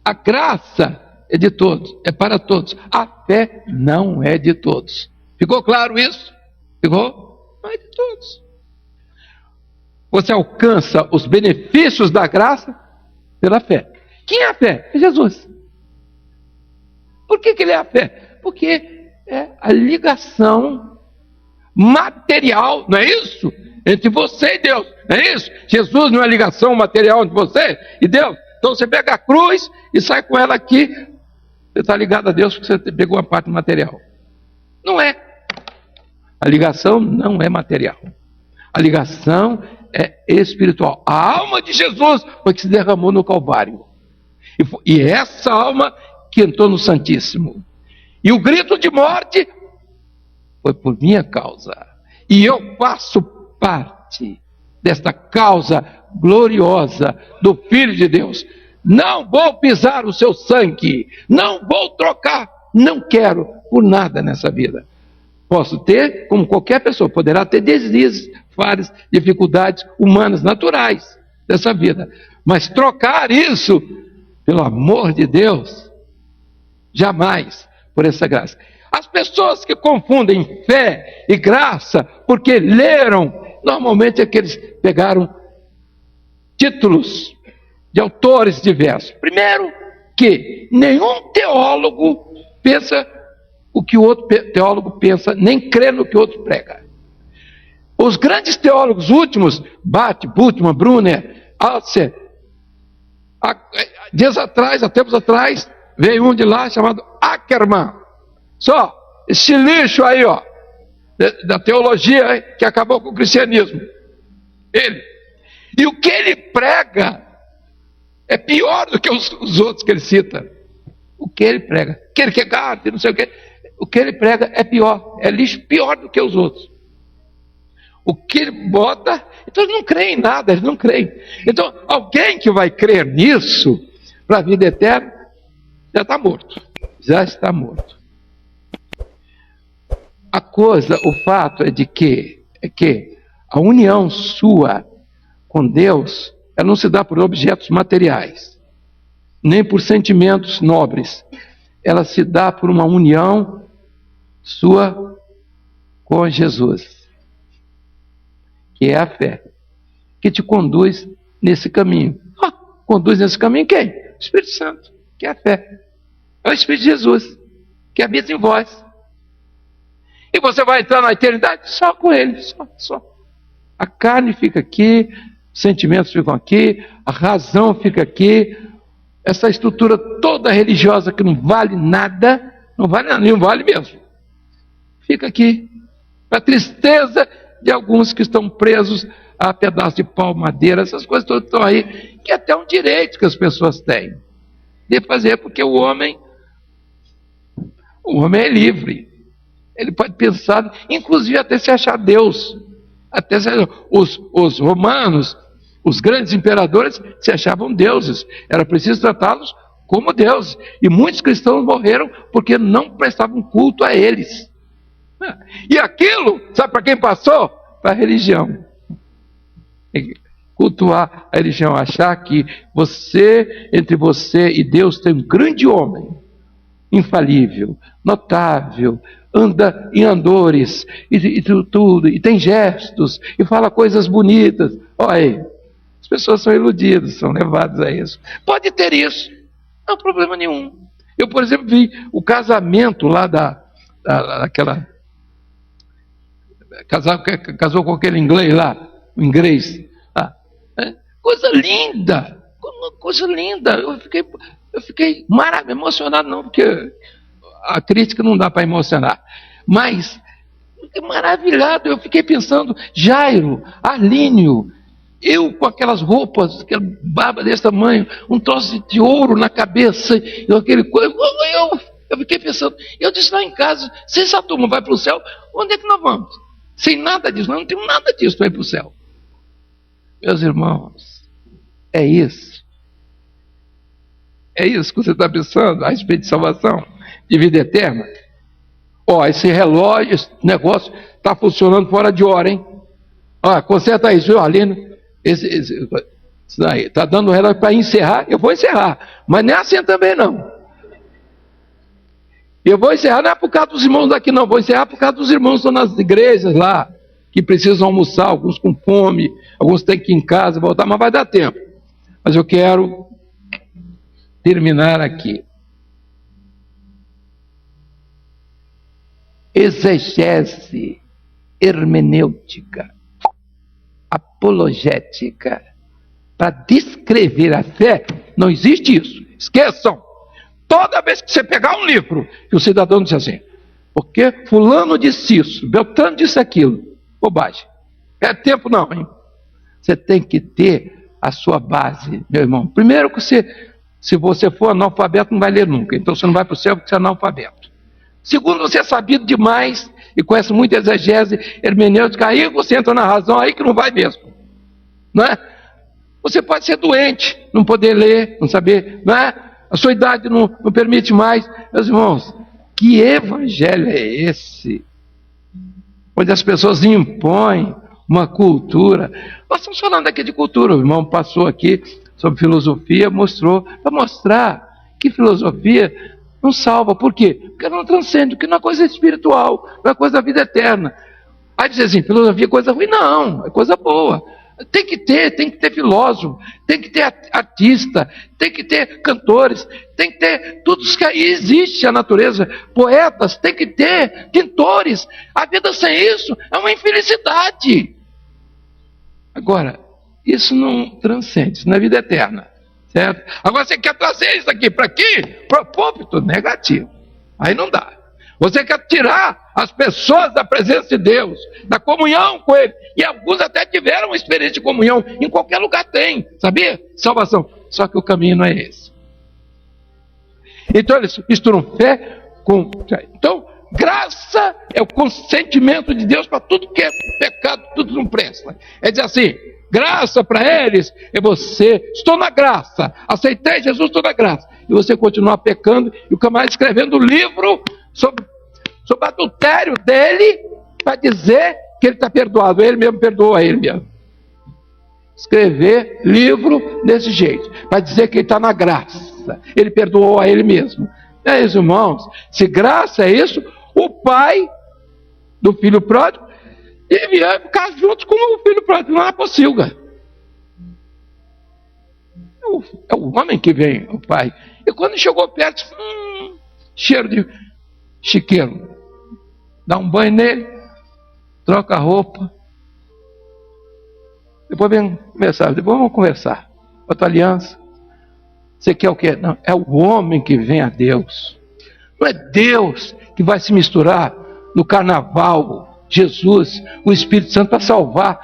a graça é de todos, é para todos. A fé não é de todos. Ficou claro isso? Ficou? Não é de todos. Você alcança os benefícios da graça pela fé. Quem é a fé? É Jesus. Por que ele é a fé? Porque é a ligação material, não é isso? Entre você e Deus, não é isso? Jesus não é ligação material entre você e Deus. Então você pega a cruz e sai com ela aqui. Você está ligado a Deus porque você pegou a parte material. Não é. A ligação não é material. A ligação é espiritual. A alma de Jesus foi que se derramou no Calvário. E essa alma que entrou no Santíssimo. E o grito de morte foi por minha causa. E eu faço parte desta causa gloriosa do Filho de Deus. Não vou pisar o seu sangue. Não vou trocar. Não quero por nada nessa vida. Posso ter, como qualquer pessoa, poderá ter deslizes, falhas, dificuldades humanas, naturais dessa vida. Mas trocar isso, pelo amor de Deus, jamais por essa graça. As pessoas que confundem fé e graça, porque leram, normalmente é que eles pegaram títulos de autores diversos. Primeiro, que nenhum teólogo pensa o que o outro teólogo pensa, nem crê no que o outro prega. Os grandes teólogos últimos, Barth, Bultmann, Brunner, Althusser, dias atrás, há tempos atrás, veio um de lá chamado Ackermann. Só, esse lixo aí, ó, da teologia que acabou com o cristianismo. Ele. E o que ele prega é pior do que os outros que ele cita. O que ele prega, Kierkegaard, não sei o que. O que ele prega é pior, é lixo pior do que os outros. O que ele bota, então eles não creem em nada, eles não creem. Então, alguém que vai crer nisso, para a vida eterna, já está morto. Já está morto. A coisa, o fato é que a união sua com Deus, ela não se dá por objetos materiais, nem por sentimentos nobres. Ela se dá por uma união sua com Jesus, que é a fé, que te conduz nesse caminho. Conduz nesse caminho quem? O Espírito Santo, que é a fé. É o Espírito de Jesus, que habita em vós. E você vai entrar na eternidade só com Ele, só. A carne fica aqui, os sentimentos ficam aqui, a razão fica aqui, essa estrutura toda religiosa que não vale nada, não vale mesmo. Fica aqui, para a tristeza de alguns que estão presos a pedaço de pau, madeira, essas coisas todas estão aí, que é até um direito que as pessoas têm de fazer, porque o homem é livre. Ele pode pensar, inclusive até se achar Deus. Até se achar, os romanos, os grandes imperadores, se achavam deuses. Era preciso tratá-los como deuses. E muitos cristãos morreram porque não prestavam culto a eles. E aquilo, sabe para quem passou? Para a religião. Cultuar a religião, achar que entre você e Deus tem um grande homem, infalível, notável, anda em andores, e tudo, e tem gestos, e fala coisas bonitas. Olha aí, as pessoas são iludidas, são levadas a isso. Pode ter isso, não há problema nenhum. Eu, por exemplo, vi o casamento lá daquela... Casou com aquele inglês lá, o inglês. Coisa linda, coisa linda. Eu fiquei emocionado, não, porque a crítica não dá para emocionar. Mas, fiquei maravilhado. Eu fiquei pensando, Jairo, Arlínio, eu com aquelas roupas, aquela barba desse tamanho, um troço de ouro na cabeça, eu fiquei pensando. Eu disse lá em casa, se essa turma vai para o céu, onde é que nós vamos? Sem nada disso, não tenho nada disso para ir para o céu. Meus irmãos, é isso. É isso que você está pensando a respeito de salvação, de vida eterna? Esse relógio, esse negócio está funcionando fora de hora, hein? Conserta isso, viu, Aline? Isso daí, está dando o relógio para encerrar, eu vou encerrar, mas não é assim também não. Eu vou encerrar não é por causa dos irmãos daqui não, vou encerrar por causa dos irmãos que estão nas igrejas lá, que precisam almoçar, alguns com fome, alguns têm que ir em casa, voltar, mas vai dar tempo. Mas eu quero terminar aqui. Exegese, hermenêutica, apologética, para descrever a fé, não existe isso. Esqueçam. Toda vez que você pegar um livro, que o cidadão diz assim, porque fulano disse isso, Beltrano disse aquilo, bobagem. É tempo não, hein? Você tem que ter a sua base, meu irmão. Primeiro que se você for analfabeto, não vai ler nunca. Então você não vai para o céu porque você é analfabeto. Segundo, você é sabido demais e conhece muito exegese, hermenêutica, aí você entra na razão, aí que não vai mesmo. Não é? Você pode ser doente, não poder ler, não saber, não é? A sua idade não permite mais. Meus irmãos, que evangelho é esse? Onde as pessoas impõem uma cultura. Nós estamos falando aqui de cultura. O irmão passou aqui sobre filosofia, mostrou, para mostrar que filosofia não salva. Por quê? Porque não transcende, porque não é coisa espiritual, não é coisa da vida eterna. Aí diz assim, filosofia é coisa ruim? Não, é coisa boa. Tem que ter filósofo, tem que ter artista, tem que ter cantores, tem que ter tudo isso que aí existe a natureza, poetas, tem que ter pintores. A vida sem isso é uma infelicidade. Agora, isso não transcende, isso não é vida eterna, certo? Agora você quer trazer isso aqui para aqui? Para o púlpito? Negativo. Aí não dá. Você quer tirar as pessoas da presença de Deus, da comunhão com Ele. E alguns até tiveram uma experiência de comunhão. Em qualquer lugar tem, sabia? Salvação. Só que o caminho não é esse. Então eles misturam fé com... Então, graça é o consentimento de Deus para tudo que é pecado, tudo não presta. É dizer assim, graça para eles é você, estou na graça, aceitei Jesus, estou na graça. E você continuar pecando, e o camarada escrevendo livro sobre adultério dele, para dizer que ele está perdoado. Ele mesmo perdoou a ele mesmo. Escrever livro desse jeito, para dizer que ele está na graça. Ele perdoou a ele mesmo. É isso, irmãos. Se graça é isso, o pai do filho pródigo devia ficar junto com o filho pródigo, não é pocilga. É o homem que vem, o pai. E quando chegou perto, cheiro de chiqueiro. Dá um banho nele, troca a roupa. Depois vem conversar. Depois vamos conversar. Outra aliança. Você quer o quê? Não, é o homem que vem a Deus. Não é Deus que vai se misturar no carnaval, Jesus, o Espírito Santo para salvar.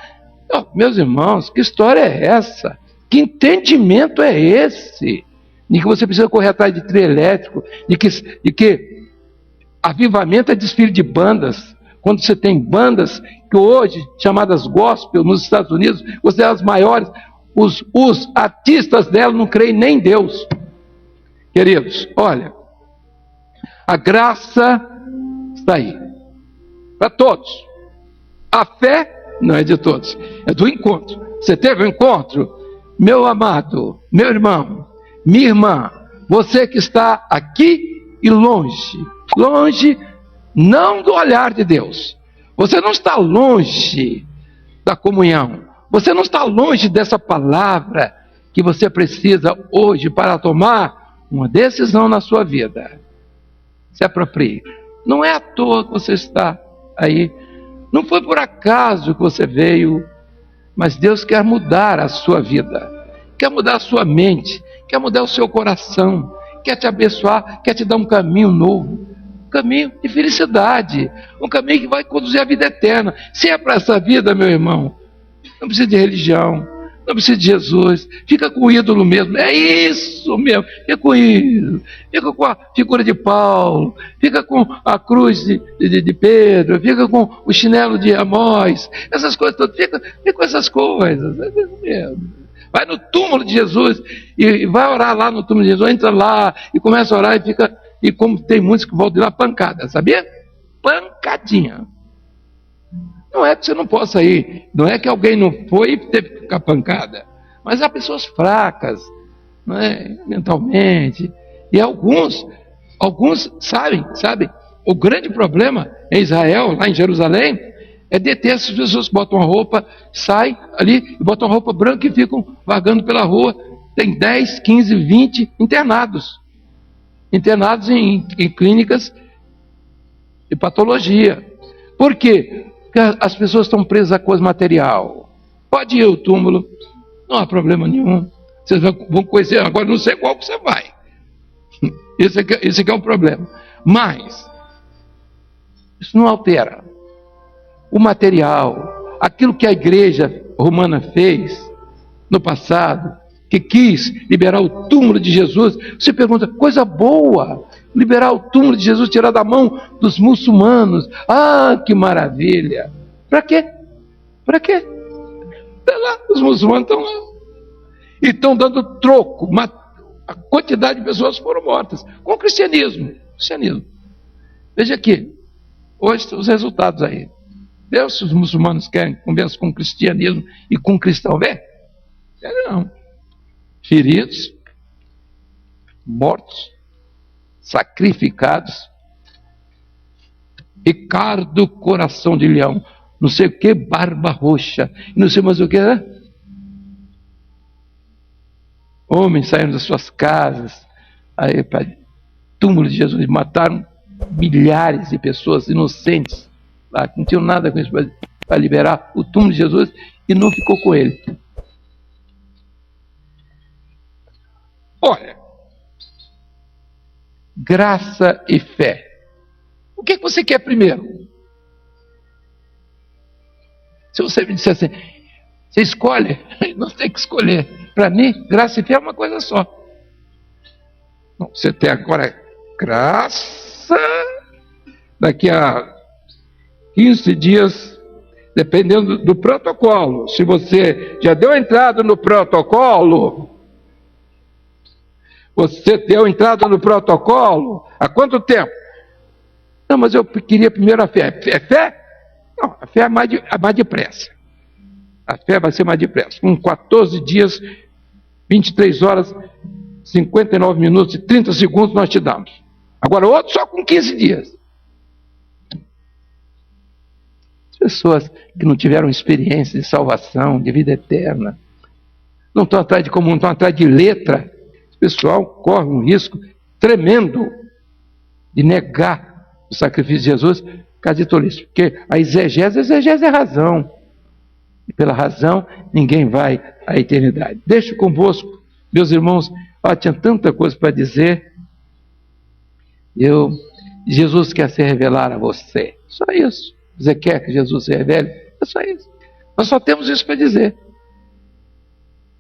Não, meus irmãos, que história é essa? Que entendimento é esse? De que você precisa correr atrás de trio elétrico, de que avivamento é desfile de bandas. Quando você tem bandas que hoje, chamadas gospel nos Estados Unidos, consideradas maiores, os artistas dela não creem nem em Deus. Queridos, olha, a graça está aí, para todos. A fé não é de todos, é do encontro. Você teve um encontro? Meu amado, meu irmão, minha irmã, você que está aqui e longe, longe não do olhar de Deus, você não está longe da comunhão, você não está longe dessa palavra que você precisa hoje para tomar uma decisão na sua vida. Se aproprie. Não é à toa que você está aí, não foi por acaso que você veio, mas Deus quer mudar a sua vida, quer mudar a sua mente, quer mudar o seu coração, quer te abençoar, quer te dar um caminho novo, um caminho de felicidade, um caminho que vai conduzir à vida eterna. Se é para essa vida, meu irmão, não precisa de religião, não precisa de Jesus, fica com o ídolo mesmo, é isso mesmo, fica com o ídolo, fica com a figura de Paulo, fica com a cruz de Pedro, fica com o chinelo de Amós, essas coisas todas, fica com essas coisas, é isso mesmo. Vai no túmulo de Jesus e vai orar lá no túmulo de Jesus, entra lá e começa a orar e fica... E como tem muitos que voltam de lá, pancada, sabia? Pancadinha. Não é que você não possa ir, não é que alguém não foi e teve que ficar pancada, mas há pessoas fracas, não é? Mentalmente, e alguns sabem, o grande problema em Israel, lá em Jerusalém, é deter essas pessoas que botam a roupa, saem ali e botam a roupa branca e ficam vagando pela rua. Tem 10, 15, 20 internados em clínicas de patologia. Por quê? Porque as pessoas estão presas a coisa material. Pode ir ao túmulo, não há problema nenhum. Vocês vão conhecer, agora não sei qual que você vai. Esse aqui é o problema. Mas isso não altera o material, aquilo que a igreja romana fez no passado, que quis liberar o túmulo de Jesus. Você pergunta, coisa boa, liberar o túmulo de Jesus, tirar da mão dos muçulmanos. Ah, que maravilha! Para quê? Para quê? Tá lá, os muçulmanos estão lá e estão dando troco. A quantidade de pessoas foram mortas com o cristianismo. Veja aqui, hoje os resultados aí. Deus, se os muçulmanos querem conversar com o cristianismo e com o cristão, vê? Não. Feridos, mortos, sacrificados, Ricardo Coração de Leão, não sei o que, barba roxa, não sei mais o que, né? Homens saíram das suas casas, aí para túmulo de Jesus, mataram milhares de pessoas inocentes, lá, que não tinham nada com isso para liberar o túmulo de Jesus, e não ficou com ele. Olha, graça e fé. O que você quer primeiro? Se você me disser assim, você escolhe, não tem que escolher. Para mim, graça e fé é uma coisa só. Não, você tem agora graça, daqui a 15 dias, dependendo do protocolo. Se você já deu entrada no protocolo, há quanto tempo? Não, mas eu queria primeiro a fé. É fé? Não, a fé é mais depressa. A fé vai ser mais depressa. Com 14 dias, 23 horas, 59 minutos e 30 segundos nós te damos. Agora outro só com 15 dias. As pessoas que não tiveram experiência de salvação, de vida eterna, não estão atrás de comum, estão atrás de letra. O pessoal corre um risco tremendo de negar o sacrifício de Jesus por causa de tolice. Porque a exegese é razão. E pela razão, ninguém vai à eternidade. Deixo convosco, meus irmãos, tinha tanta coisa para dizer. Jesus quer se revelar a você. Só isso. Você quer que Jesus se revele? É só isso. Nós só temos isso para dizer.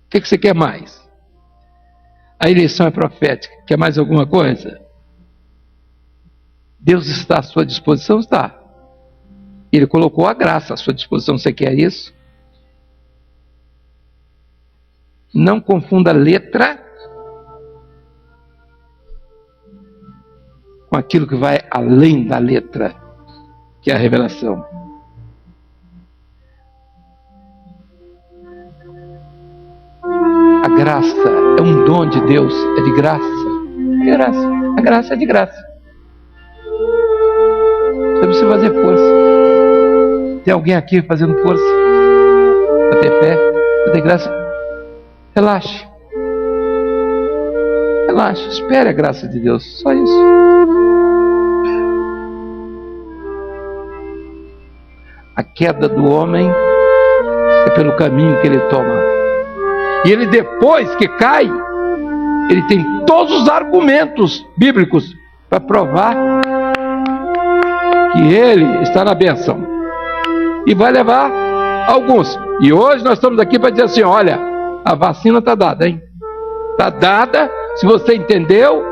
O que você quer mais? A eleição é profética. Quer mais alguma coisa? Deus está à sua disposição? Está. Ele colocou a graça à sua disposição. Você quer isso? Não confunda letra com aquilo que vai além da letra, que é a revelação. A graça é um dom de Deus, é de graça. É graça. A graça é de graça. Você precisa fazer força. Tem alguém aqui fazendo força para ter fé, para ter graça? Relaxe. Relaxe, espere a graça de Deus, só isso. A queda do homem é pelo caminho que ele toma. E ele, depois que cai, ele tem todos os argumentos bíblicos para provar que ele está na bênção. E vai levar alguns. E hoje nós estamos aqui para dizer assim, olha, a vacina está dada, hein? Está dada, se você entendeu,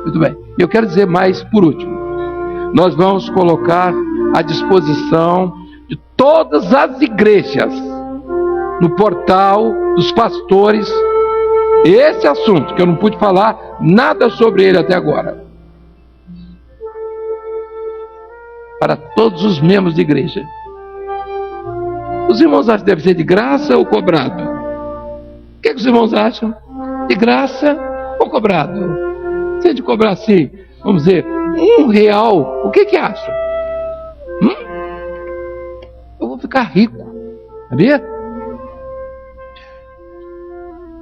muito bem. E eu quero dizer mais por último. Nós vamos colocar à disposição de todas as igrejas no portal dos pastores. Esse assunto, que eu não pude falar nada sobre ele até agora. Para todos os membros de igreja. Os irmãos acham que deve ser de graça ou cobrado? O que os irmãos acham? De graça ou cobrado? Se a gente cobrar assim, vamos dizer, R$1, o que acham? Eu vou ficar rico, sabia?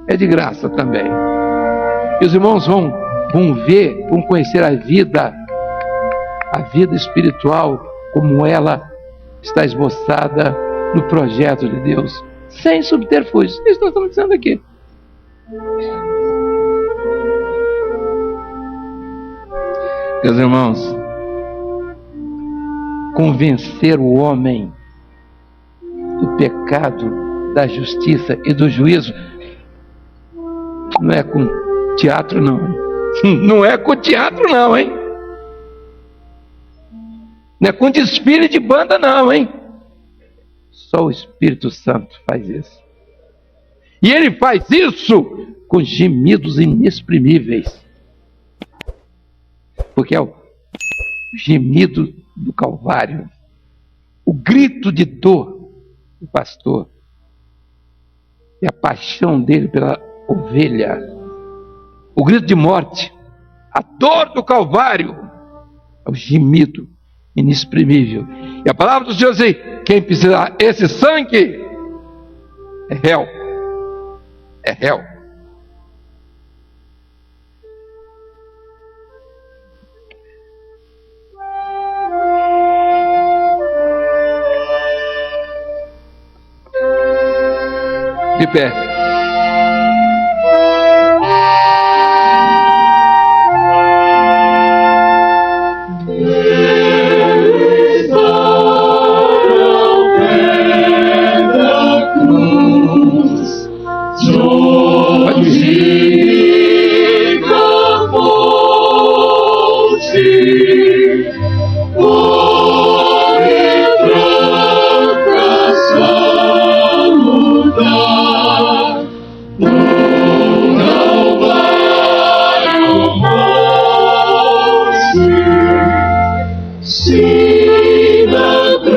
É de graça também. E os irmãos vão ver, vão conhecer a vida espiritual, como ela está esboçada no projeto de Deus, sem subterfúgios. Isso nós estamos dizendo aqui. Meus irmãos, convencer o homem do pecado, da justiça e do juízo não é com teatro não, hein? Não é com teatro não, hein? Não é com desfile de banda não, hein? Só o Espírito Santo faz isso. E ele faz isso com gemidos inexprimíveis. Porque é o gemido do Calvário, o grito de dor do pastor, e a paixão dele pela ovelha, o grito de morte, a dor do Calvário, é o gemido inexprimível. E a palavra do Senhor diz: quem precisar esse sangue é réu. É réu. De pé.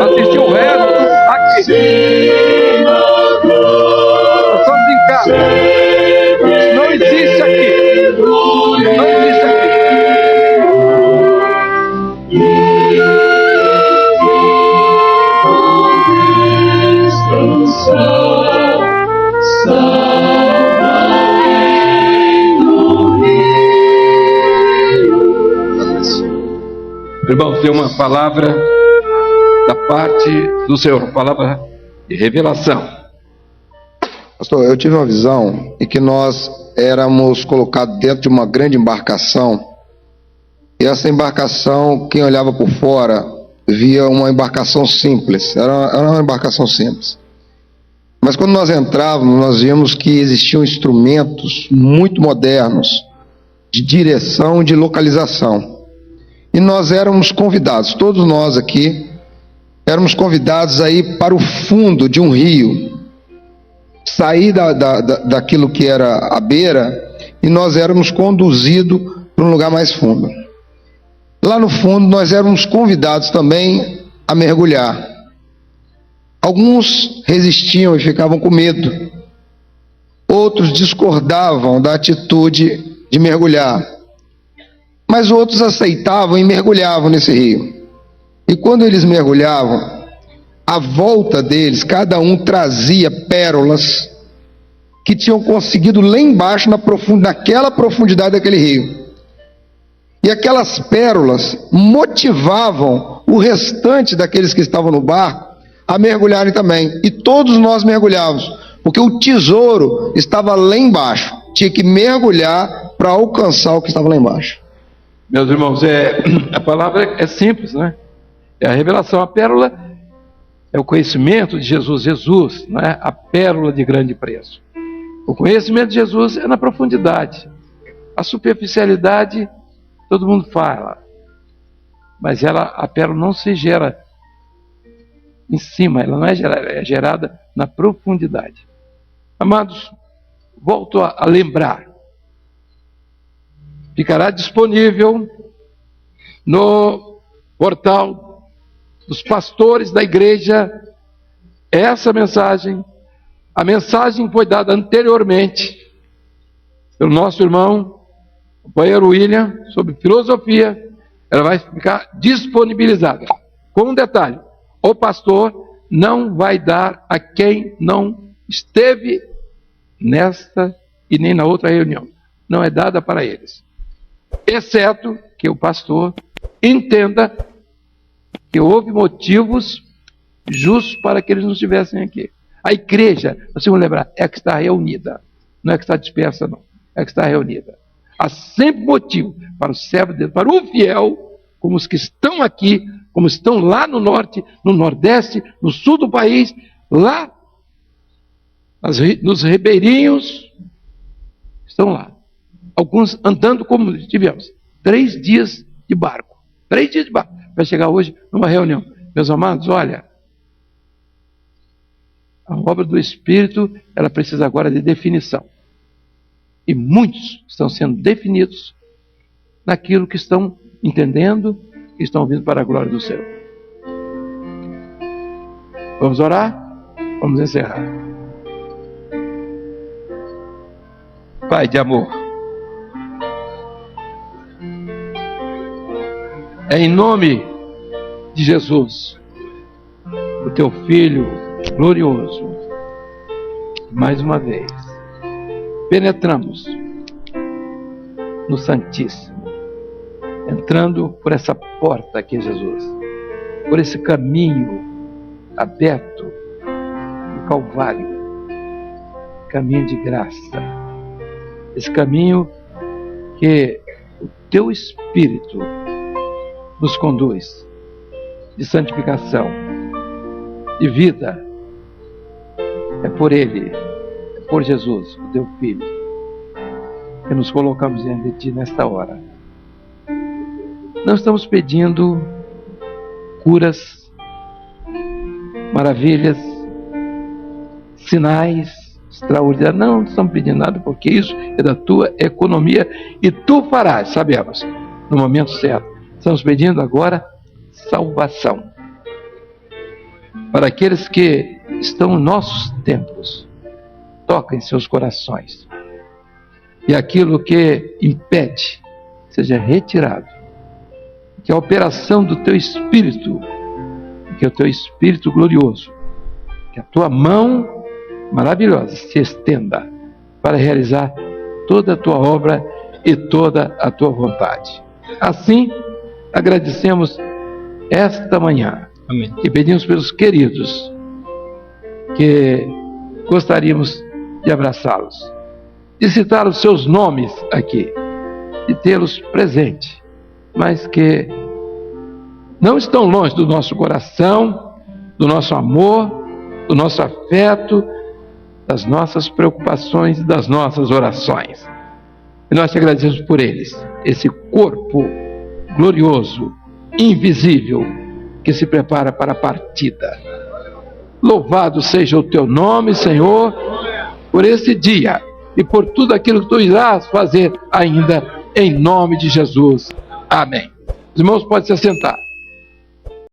Assistiu o resto aqui. Nós estamos em casa. Isso não existe aqui. Não existe aqui. Irmãos, tem uma palavra da parte do Senhor, palavra de revelação. Pastor, eu tive uma visão em que nós éramos colocados dentro de uma grande embarcação, e essa embarcação, quem olhava por fora, via uma embarcação simples, era uma embarcação simples. Mas quando nós entrávamos, nós vimos que existiam instrumentos muito modernos, de direção e de localização. E nós éramos convidados, todos nós aqui, éramos convidados a ir para o fundo de um rio, sair daquilo que era a beira, e nós éramos conduzidos para um lugar mais fundo. Lá no fundo nós éramos convidados também a mergulhar. Alguns resistiam e ficavam com medo, outros discordavam da atitude de mergulhar, mas outros aceitavam e mergulhavam nesse rio. E quando eles mergulhavam, à volta deles, cada um trazia pérolas que tinham conseguido lá embaixo, naquela profundidade daquele rio. E aquelas pérolas motivavam o restante daqueles que estavam no barco a mergulharem também. E todos nós mergulhávamos, porque o tesouro estava lá embaixo. Tinha que mergulhar para alcançar o que estava lá embaixo. Meus irmãos, a palavra é simples, né? É a revelação. A pérola é o conhecimento de Jesus. Jesus, né? A pérola de grande preço. O conhecimento de Jesus é na profundidade. A superficialidade, todo mundo fala. Mas a pérola não se gera em cima, ela não é gerada, ela é gerada na profundidade. Amados, volto a lembrar. Ficará disponível no portal dos pastores da igreja essa mensagem. A mensagem foi dada anteriormente pelo nosso irmão, o companheiro William, sobre filosofia. Ela vai ficar disponibilizada. Com um detalhe: o pastor não vai dar a quem não esteve nesta e nem na outra reunião. Não é dada para eles. Exceto que o pastor entenda que houve motivos justos para que eles não estivessem aqui. A igreja, nós vamos lembrar, é que está reunida. Não é que está dispersa, não. É que está reunida. Há sempre motivo para o servo de Deus, para o fiel, como os que estão aqui, como estão lá no norte, no nordeste, no sul do país, lá nos ribeirinhos, estão lá. Alguns andando como tivemos, 3 dias de barco. 3 dias de barco, para chegar hoje numa reunião. Meus amados, olha, a obra do Espírito, ela precisa agora de definição. E muitos estão sendo definidos naquilo que estão entendendo e estão vindo para a glória do Senhor. Vamos orar? Vamos encerrar. Pai de amor, é em nome de Jesus, o teu Filho glorioso, mais uma vez, penetramos no Santíssimo, entrando por essa porta que é Jesus, por esse caminho aberto do Calvário, caminho de graça, esse caminho que o teu Espírito nos conduz, de santificação, de vida. É por Ele, é por Jesus, o teu Filho, que nos colocamos diante de Ti nesta hora. Não estamos pedindo curas, maravilhas, sinais extraordinários. Não estamos pedindo nada, porque isso é da Tua economia e Tu farás, sabemos, no momento certo. Estamos pedindo agora salvação para aqueles que estão em nossos templos. Toca em seus corações e aquilo que impede seja retirado, que a operação do teu Espírito, que é o teu Espírito glorioso, que a tua mão maravilhosa se estenda para realizar toda a tua obra e toda a tua vontade. Assim, agradecemos esta manhã. Amém. E pedimos pelos queridos que gostaríamos de abraçá-los, de citar os seus nomes aqui, de tê-los presente, mas que não estão longe do nosso coração, do nosso amor, do nosso afeto, das nossas preocupações e das nossas orações. E nós te agradecemos por eles, esse corpo glorioso, invisível, que se prepara para a partida. Louvado seja o teu nome, Senhor, por esse dia e por tudo aquilo que tu irás fazer ainda, em nome de Jesus. Amém. Os irmãos podem se assentar.